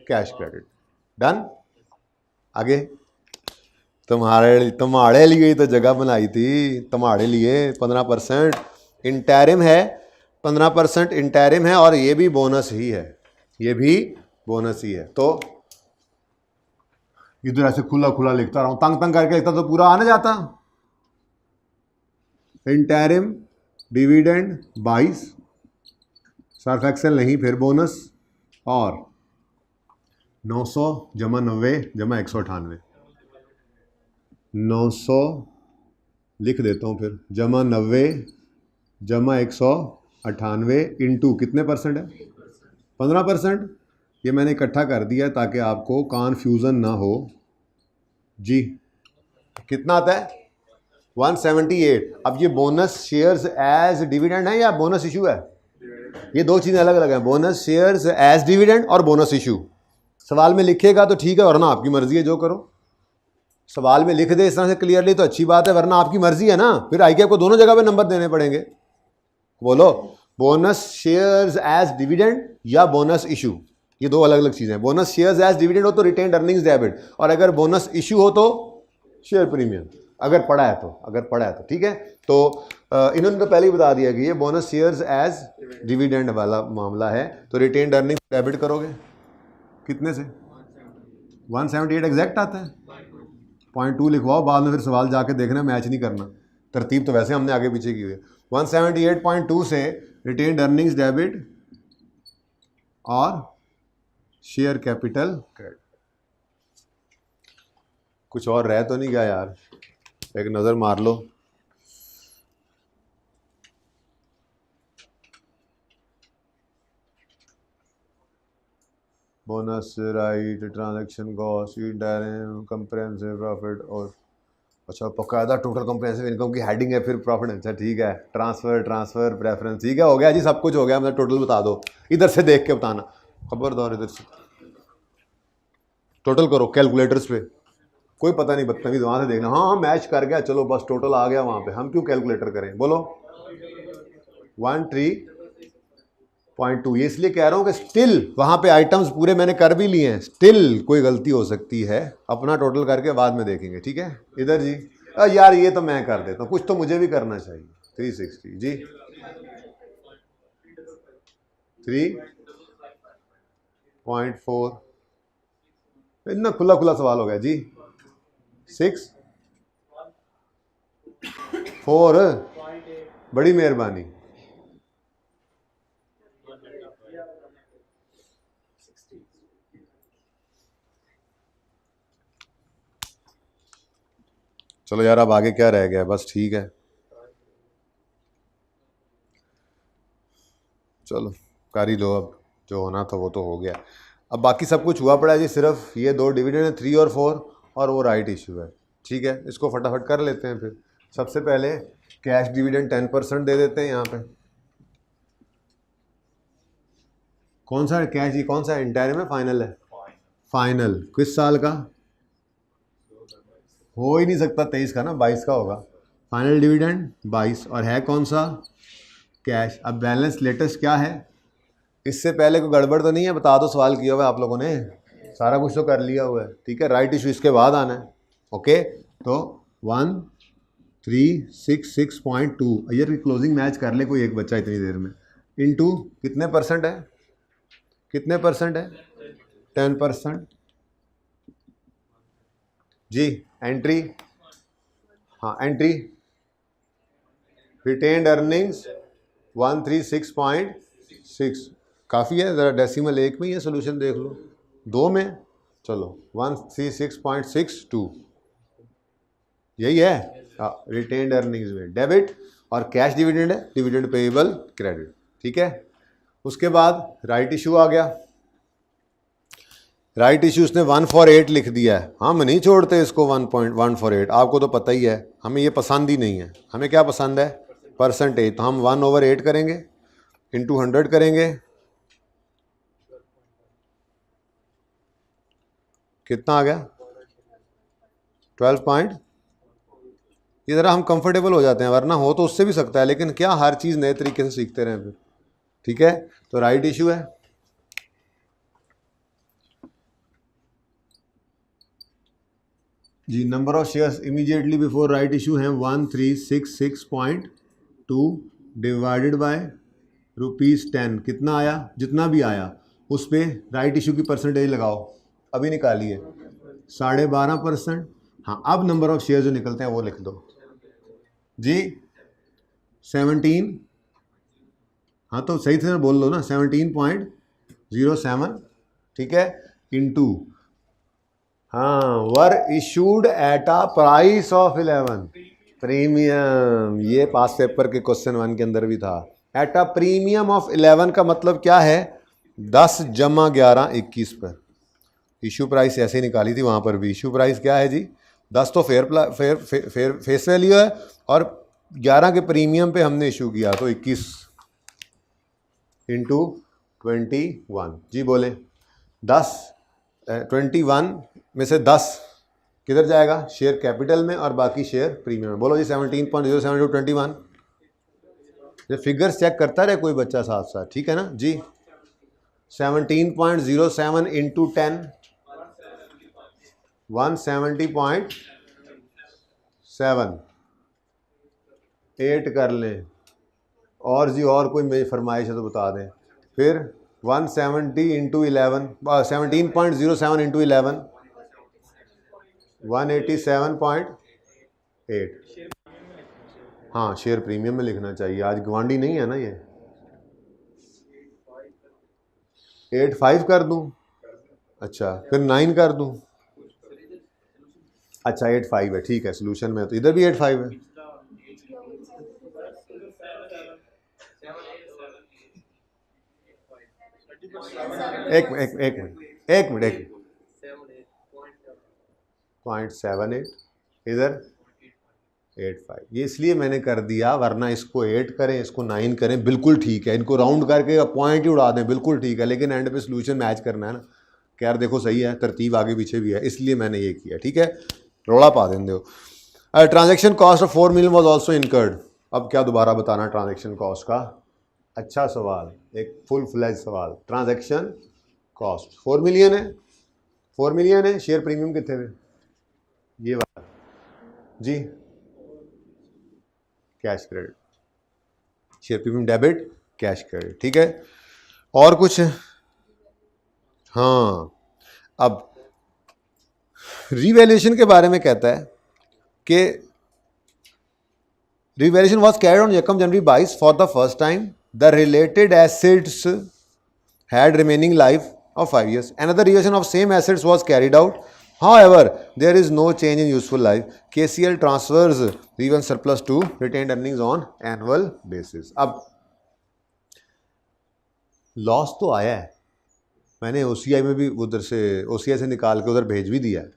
कैश क्रेडिट, डन। आगे तुम्हारे लिए तो जगह बनाई थी, तुम्हारे लिए 15% इंटरिम है, 15% इंटरिम है, और ये भी बोनस ही है, ये भी बोनस ही है। तो इधर ऐसे खुला खुला लिखता रहा हूं, तंग करके लिखता तो पूरा आने जाता। इंटरिम डिविडेंड 22, सर्फ एक्सेल नहीं, फिर बोनस, और 900 जमा 90 जमा 198, 900 लिख देता हूँ फिर, जमा 90 जमा 198 इंटू कितने परसेंट है, 15%। ये मैंने इकट्ठा कर दिया ताकि आपको कन्फ्यूज़न ना हो जी। कितना आता है, 178। अब ये बोनस शेयर्स एज डिविडेंड है या बोनस इशू है, ये दो चीज़ें अलग अलग हैं, बोनस शेयर्स एज डिविडेंड और बोनस इशू। सवाल में लिखेगा तो ठीक है, वरना आपकी मर्जी है, जो करो। सवाल में लिख दे इस तरह से क्लियरली तो अच्छी बात है, वरना आपकी मर्जी है ना, फिर आईकेएफ को दोनों जगह पे नंबर देने पड़ेंगे। बोलो, बोनस शेयर्स एज डिविडेंड या बोनस इशू, ये दो अलग अलग चीज़ें हैं। बोनस शेयर्स एज डिविडेंड हो तो रिटेन्ड अर्निंग्स डेबिट, और अगर बोनस इशू हो तो शेयर प्रीमियम, अगर पढ़ा है तो ठीक है। तो इन्होंने तो पहले ही बता दिया कि ये बोनस शेयर्स एज डिविडेंड वाला मामला है, तो रिटेन्ड अर्निंग्स डेबिट करोगे कितने से, 178 एग्जैक्ट आता है। 0.2 लिखवाओ, बाद में फिर सवाल जाके देखना, मैच नहीं करना, तरतीब तो वैसे हमने आगे पीछे की हुई है। 178.2 से रिटेन्ड अर्निंग्स डेबिट और शेयर कैपिटल क्रेडिट। कुछ और रह तो नहीं गया यार, एक नज़र मार लो। Bonus right, transaction cost, direct comprehensive profit, और अच्छा बकायदा टोटल कंप्रेहेंसिव इनकम की हेडिंग है, फिर प्रॉफिट। अच्छा ठीक है, ट्रांसफ़र प्रेफरेंस, ठीक है, हो गया जी, सब कुछ हो गया। मतलब टोटल बता दो, इधर से देख के बताना, खबरदार इधर से टोटल करो कैलकुलेटर्स पे, कोई पता नहीं, बदतमीज वहाँ से देखना, हाँ मैच कर गया, चलो बस टोटल आ गया वहाँ पे, हम क्यों कैलकुलेटर करें। बोलो 13.2, ये इसलिए कह रहा हूँ कि स्टिल वहाँ पे आइटम्स पूरे मैंने कर भी लिए हैं, स्टिल कोई गलती हो सकती है, अपना टोटल करके बाद में देखेंगे, ठीक है। इधर जी, यार ये तो मैं कर देता हूँ, कुछ तो मुझे भी करना चाहिए। 360 जी, 3.4, इतना खुला खुला सवाल हो गया जी। 6.4, बड़ी मेहरबानी। चलो यार, अब आगे क्या रह गया, बस ठीक है, चलो कर ही लो, अब जो होना था वो तो हो गया। अब बाकी सब कुछ हुआ पड़ा है जी, सिर्फ ये दो डिविडेंड है 3 और 4, और वो राइट इशू है, ठीक है। इसको फटाफट कर लेते हैं फिर। सबसे पहले कैश डिविडेंड 10% दे देते हैं यहाँ पे। कौन सा कैश, ये कौन सा इंटायर में फाइनल है, फाइनल किस साल का, हो ही नहीं सकता 23 का ना, 22 का होगा। फाइनल डिविडेंड 22, और है कौन सा, कैश। अब बैलेंस लेटेस्ट क्या है, इससे पहले कोई गड़बड़ तो नहीं है, बता दो, सवाल किया हुआ है आप लोगों ने, सारा कुछ तो कर लिया हुआ है, ठीक है। राइट इशू इसके बाद आना है, ओके। तो 1366.2, ईयर की क्लोजिंग मैच कर ले कोई एक बच्चा इतनी देर में, इनटू कितने परसेंट है, 10% जी। एंट्री, हाँ एंट्री, रिटेन्ड अर्निंग्स 136.6, काफ़ी है, ज़रा डेसिमल एक में ही है, सोल्यूशन देख लो, दो में, चलो 136.62, यही है। रिटेन्ड अर्निंग्स में डेबिट, और कैश डिविडेंड है, डिविडेंड पेएबल क्रेडिट, ठीक है। उसके बाद राइट इशू आ गया, राइट इशू उसने 148 लिख दिया है, हम नहीं छोड़ते इसको 1.148, आपको तो पता ही है, हमें ये पसंद ही नहीं है। हमें क्या पसंद है, परसेंटेज, तो हम 1/8 करेंगे, इंटू 100 करेंगे, कितना आ गया, 12 पॉइंट। ये ज़रा हम कंफर्टेबल हो जाते हैं, वरना हो तो उससे भी सकता है, लेकिन क्या हर चीज़ नए तरीके से सीखते रहें फिर, ठीक है। तो राइट इशू है, जी। Number of shares immediately before right issue हैं 1366.2 डिवाइडेड बाय ₹10, कितना आया, जितना भी आया उस पर राइट इशू की परसेंटेज लगाओ, अभी निकाली है 12.5%। हाँ, अब नंबर ऑफ शेयर जो निकलते हैं वो लिख दो जी, 17, हाँ तो सही से बोल लो ना, 17.5 07, ठीक है, इंटू, हाँ, वर issued at a price of 11 premium. ये पास पेपर के क्वेश्चन 1 के अंदर भी था। एट अ प्रीमियम ऑफ 11 का मतलब क्या है? 10 जमा 11 21 पर। इशू प्राइस ऐसे निकाली थी, वहाँ पर भी इशू प्राइस क्या है जी? 10 तो फेस वैल्यू है, और 11 के प्रीमियम पे हमने इशू किया, तो 21 इंटू 21। जी बोले 10, 21 में से 10 किधर जाएगा? शेयर कैपिटल में, और बाकी शेयर प्रीमियम में। बोलो जी 17.07 इंटू 21। ये फिगर्स चेक करता रहे कोई बच्चा साथ साथ, ठीक है ना जी? 17.07 इंटू 10, 170.7, 8 कर लें। और जी और कोई मेरी फरमाइश है तो बता दें। फिर 170 इंटू 11, 17.07 इंटू 11, 187.8। हाँ, शेयर प्रीमियम में लिखना चाहिए, आज गवांडी नहीं है ना ये। 85 कर दूं? अच्छा, फिर 9 कर दूं? अच्छा 85 है, ठीक है, सोल्यूशन में तो इधर भी 85 है। एक मिनट, एक मिनट, 0.78, इधर 85। ये इसलिए मैंने कर दिया, वरना इसको 8 करें, इसको 9 करें, बिल्कुल ठीक है, इनको राउंड करके पॉइंट ही उड़ा दें, बिल्कुल ठीक है, लेकिन एंड पे सोल्यूशन मैच करना है ना। क्या यार देखो सही है, तरतीब आगे पीछे भी है, इसलिए मैंने ये किया, ठीक है, रोड़ा पा दें दो। Transaction cost of 4 million was also incurred. अब क्या दोबारा बताना ट्रांजेक्शन कॉस्ट का? अच्छा सवाल, एक फुल फ्लैज सवाल। ट्रांजेक्शन कॉस्ट 4 मिलियन है, 4 मिलियन है, शेयर प्रीमियम कितने में? ये वाला जी, cash credit, share premium debit, cash credit, ठीक है। और कुछ? हाँ, अब रिवैल्यूएशन के बारे में कहता है कि रिवैल्यूएशन वाज कैरिड ऑन यकम जनवरी 22 for the first time. The related assets had remaining life of 5 years. Another revaluation of same assets was carried out. However, there is no change in useful life. KCL transfers even surplus to retained earnings on annual basis. अब loss तो आया है, मैंने OCI में भी उधर से OCI से निकाल के उधर भेज भी दिया है,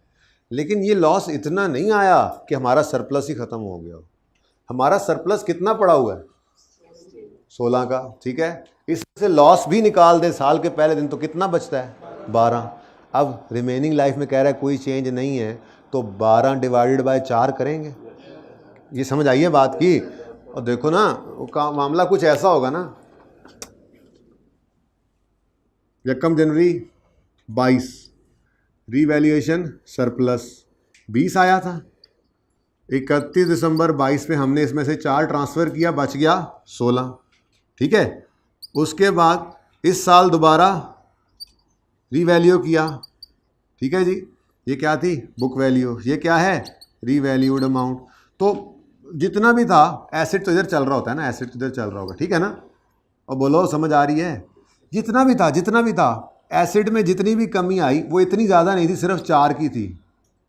लेकिन ये लॉस इतना नहीं आया कि हमारा सरप्लस ही ख़त्म हो गया। हमारा सरप्लस कितना पड़ा हुआ है? 16 का, ठीक है। इससे लॉस भी निकाल दे साल के पहले दिन तो कितना बचता है? 12। अब रिमेनिंग लाइफ में कह रहा है कोई चेंज नहीं है, तो 12 डिवाइडेड बाय 4 करेंगे। ये समझ आई है बात की? और देखो ना, का मामला कुछ ऐसा होगा ना, यकम जनवरी 22 रीवैल्यूएशन सरप्लस 20 आया था, 31 दिसंबर 22 में हमने इसमें से 4 ट्रांसफ़र किया, बच गया 16, ठीक है। उसके बाद इस साल दोबारा रीवैल्यू किया, ठीक है जी। ये क्या थी? Book value. ये क्या है? Revalued amount. तो जितना भी था एसेट तो इधर चल रहा होता है ना, एसेट तो इधर चल रहा होगा, ठीक है ना। और बोलो समझ आ रही है? जितना भी था एसेट में जितनी भी कमी आई वो इतनी ज़्यादा नहीं थी, सिर्फ 4 की थी,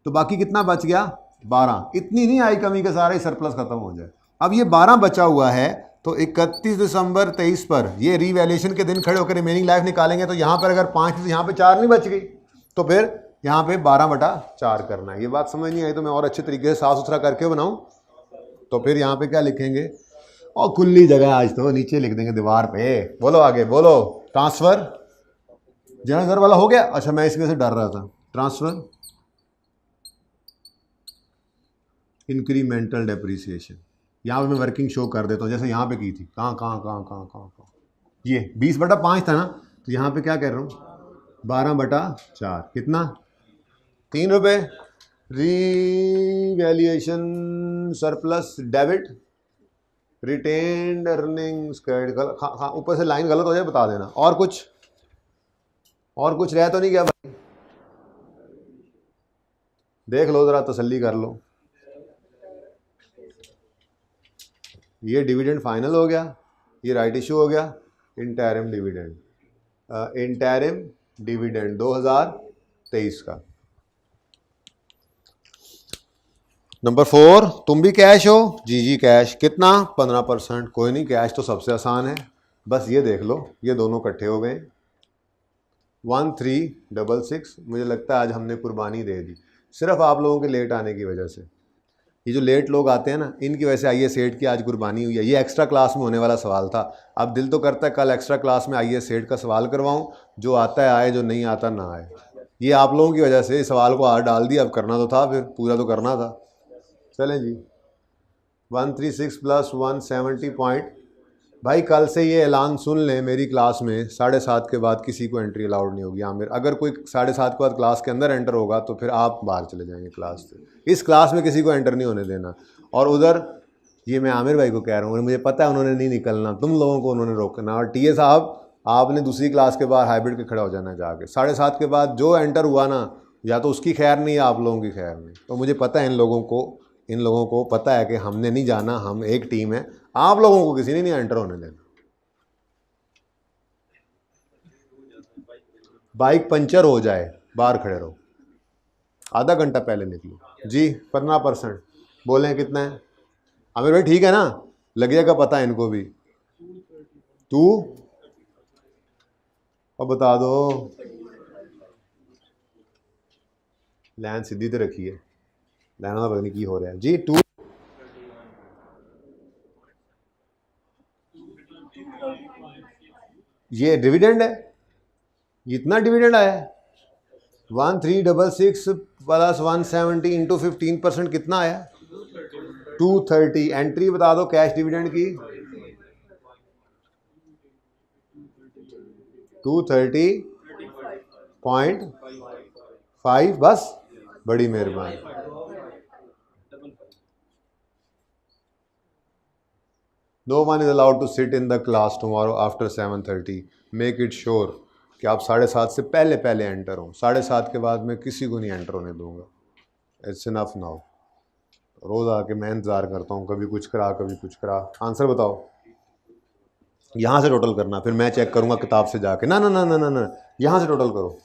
तो बाकी कितना बच गया? 12। इतनी नहीं आई कमी के सारे सरप्लस खत्म हो जाए। अब ये 12 बचा हुआ है, तो 31 दिसंबर 23 पर ये रीवैल्यूएशन के दिन खड़े होकर रिमेनिंग लाइफ निकालेंगे, तो यहाँ पर अगर 5 थी तो यहाँ पे 4 नहीं बच गई, तो फिर यहाँ पे 12/4 करना है। ये बात समझ नहीं आई तो मैं और अच्छे तरीके से साफ सुथरा करके बनाऊँ। तो फिर यहाँ पे क्या लिखेंगे? और खुली जगह आज तो नीचे लिख देंगे दीवार पे। बोलो आगे, बोलो। ट्रांसफर जनरल घर वाला हो गया? अच्छा, मैं इस वजह से डर रहा था। ट्रांसफर इंक्रीमेंटल डेप्रिसिएशन, यहाँ पे मैं वर्किंग शो कर देता हूँ, जैसे यहाँ पे की थी। कहाँ ये 20/5 था ना, तो यहाँ पे क्या कह रहा हूँ? 12/4। कितना? 3 रुपये। Revaluation surplus debit, retained earnings credit. ऊपर से लाइन गलत हो जाए बता देना। और कुछ रह तो नहीं गया भाई? देख लो ज़रा, तसल्ली कर लो। ये डिविडेंड फाइनल हो गया, ये राइट इशू हो गया, इंटरिम डिविडेंड। इंटरिम डिविडेंड 2023 का। नंबर 4, तुम भी कैश हो? जी कैश। कितना? 15%। कोई नहीं, कैश तो सबसे आसान है, बस ये देख लो, ये दोनों इकट्ठे हो गए। 1366। मुझे लगता है आज हमने कुर्बानी दे दी, सिर्फ आप लोगों के लेट आने की वजह से। ये जो लेट लोग आते हैं ना, इनकी वजह से आईएएस सेट की आज कुर्बानी हुई है। ये एक्स्ट्रा क्लास में होने वाला सवाल था। अब दिल तो करता है कल एक्स्ट्रा क्लास में आईएएस सेट का सवाल करवाऊं, जो आता है आए, जो नहीं आता ना आए। ये आप लोगों की वजह से इस सवाल को आज डाल दिया। अब करना तो था, फिर पूरा तो करना था। चलें जी, 136 + 170 पॉइंट। भाई कल से ये ऐलान सुन लें, मेरी क्लास में 7:30 के बाद किसी को एंट्री अलाउड नहीं होगी। आमिर, अगर कोई 7:30 के बाद क्लास के अंदर एंटर होगा तो फिर आप बाहर चले जाएंगे क्लास से। इस क्लास में किसी को एंटर नहीं होने देना। और उधर ये मैं आमिर भाई को कह रहा हूँ, मुझे पता है उन्होंने नहीं निकलना, तुम लोगों को उन्होंने रोकना। और टीए साहब, आपने दूसरी क्लास के बाद हाइब्रिड के खड़ा हो जाना जाके। 7:30 के बाद जो एंटर हुआ ना, या तो उसकी खैर नहीं या आप लोगों की खैर नहीं। तो मुझे पता है इन लोगों को पता है कि हमने नहीं जाना, हम एक टीम है। आप लोगों को किसी ने नहीं एंटर होने देना। बाइक पंचर हो जाए, बाहर खड़े रहो, आधा घंटा पहले निकलो जी। 15%। बोलें कितना है आमिर भाई? ठीक है ना, लगेगा पता है इनको भी। 2 अब बता दो, लाइन सीधी तो रखिए, लाइन तो पता नहीं की हो रहा है जी। 2 ये डिविडेंड है, इतना डिविडेंड आया है। 1366 + 170 × 15% कितना आया? 230। एंट्री बता दो कैश डिविडेंड की। 230.5। बस, बड़ी मेहरबानी। No one is allowed to sit in the class tomorrow after 7:30. Make it sure कि आप 7:30 से पहले पहले एंटर हो। 7:30 के बाद मैं किसी को नहीं एंटर होने दूंगा। It's enough now. रोज़ आके मैं इंतज़ार करता हूँ, कभी कुछ करा कभी कुछ करा। आंसर बताओ, यहाँ से टोटल करना, फिर मैं चेक करूँगा किताब से जाके। ना ना ना ना ना ना, यहाँ से टोटल करो।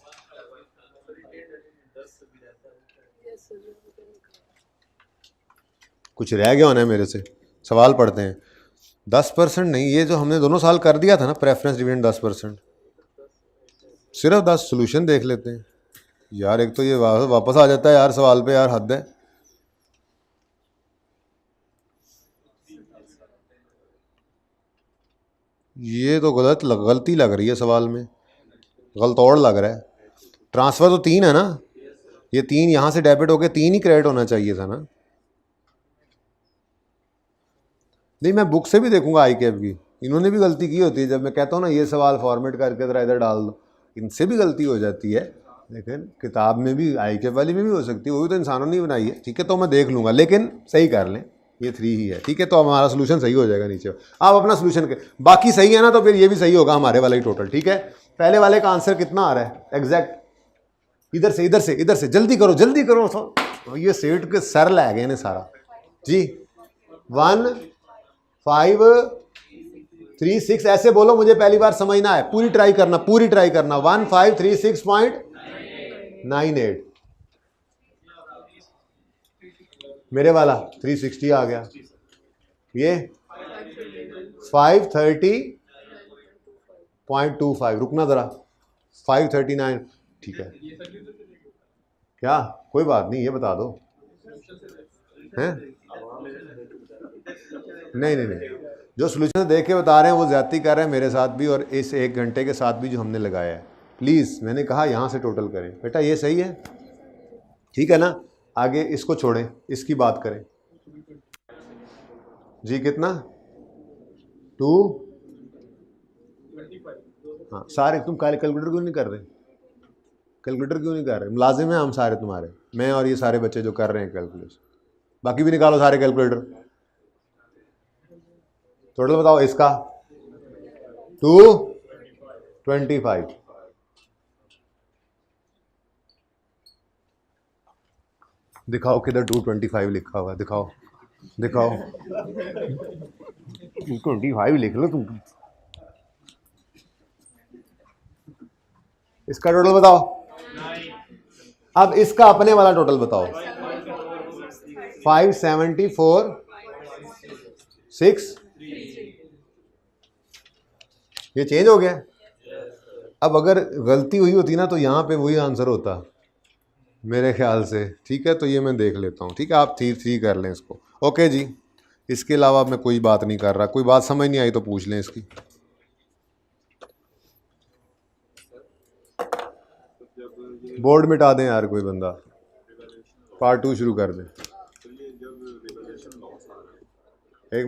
कुछ रह गया होना है मेरे से। सवाल पढ़ते हैं। 10% नहीं, ये जो हमने दोनों साल कर दिया था ना प्रेफरेंस डिविडेंड 10%, सिर्फ 10। सोल्यूशन देख लेते हैं यार। एक तो ये वापस आ जाता है यार सवाल पे, यार हद है। ये तो गलती लग रही है सवाल में, गलतौड़ लग रहा है। ट्रांसफ़र तो 3 है ना, ये 3 यहाँ से डेबिट हो गए, 3 ही क्रेडिट होना चाहिए था ना। नहीं, मैं बुक से भी देखूंगा आई कैप की, इन्होंने भी गलती की होती है। जब मैं कहता हूँ ना ये सवाल फॉर्मेट करके ज़रा इधर डाल दो, इनसे भी गलती हो जाती है। लेकिन किताब में भी आई कैप वाली में भी हो सकती है, वो भी तो इंसानों ने बनाई है। ठीक है, तो मैं देख लूँगा, लेकिन सही कर लें, ये 3 ही है। ठीक है, तो हमारा सोल्यूशन सही हो जाएगा नीचे। आप अपना सोल्यूशन के बाकी सही है ना, तो फिर ये भी सही होगा हमारे वाला ही टोटल। ठीक है, पहले वाले का आंसर कितना आ रहा है एग्जैक्ट? इधर से इधर से इधर से, जल्दी करो जल्दी करो। तो ये सेठ के सर लै गए ने सारा जी। 1536 ऐसे बोलो, मुझे पहली बार समझना है। पूरी ट्राई करना, पूरी ट्राई करना। 1536.98। मेरे वाला 360 आ गया। ये 530.25। रुकना जरा, 539। ठीक है, क्या कोई बात नहीं, ये बता दो हैं? नहीं नहीं नहीं, जो सोल्यूशन देख के बता रहे हैं वो ज्यादती कर रहे हैं मेरे साथ भी, और इस 1 घंटे के साथ भी जो हमने लगाया है। प्लीज़, मैंने कहा यहाँ से टोटल करें बेटा, ये सही है। ठीक है ना, आगे इसको छोड़ें, इसकी बात करें जी। कितना? 2। हाँ सारे, तुम कैलकुलेटर क्यों नहीं कर रहे? कैलकुलेटर क्यों नहीं कर रहे? मुलाजिम हैं हम सारे तुम्हारे, मैं और ये सारे बच्चे जो कर रहे हैं कैलकुलेशन। बाकी भी निकालो सारे कैलकुलेटर। टोटल बताओ इसका। 225। दिखाओ किधर 225 लिखा हुआ है, दिखाओ दिखाओ। 225 लिख लो तुम। इसका टोटल बताओ। अब इसका अपने वाला टोटल बताओ। 574 6, ये चेंज हो गया। अब अगर गलती हुई होती ना तो यहाँ पे वही आंसर होता मेरे ख्याल से। ठीक है, तो ये मैं देख लेता हूँ। ठीक है, आप 3 कर लें इसको। ओके जी, इसके अलावा मैं कोई बात नहीं कर रहा। कोई बात समझ नहीं आई तो पूछ लें इसकी। बोर्ड मिटा दें यार कोई बंदा, पार्ट 2 शुरू कर दें।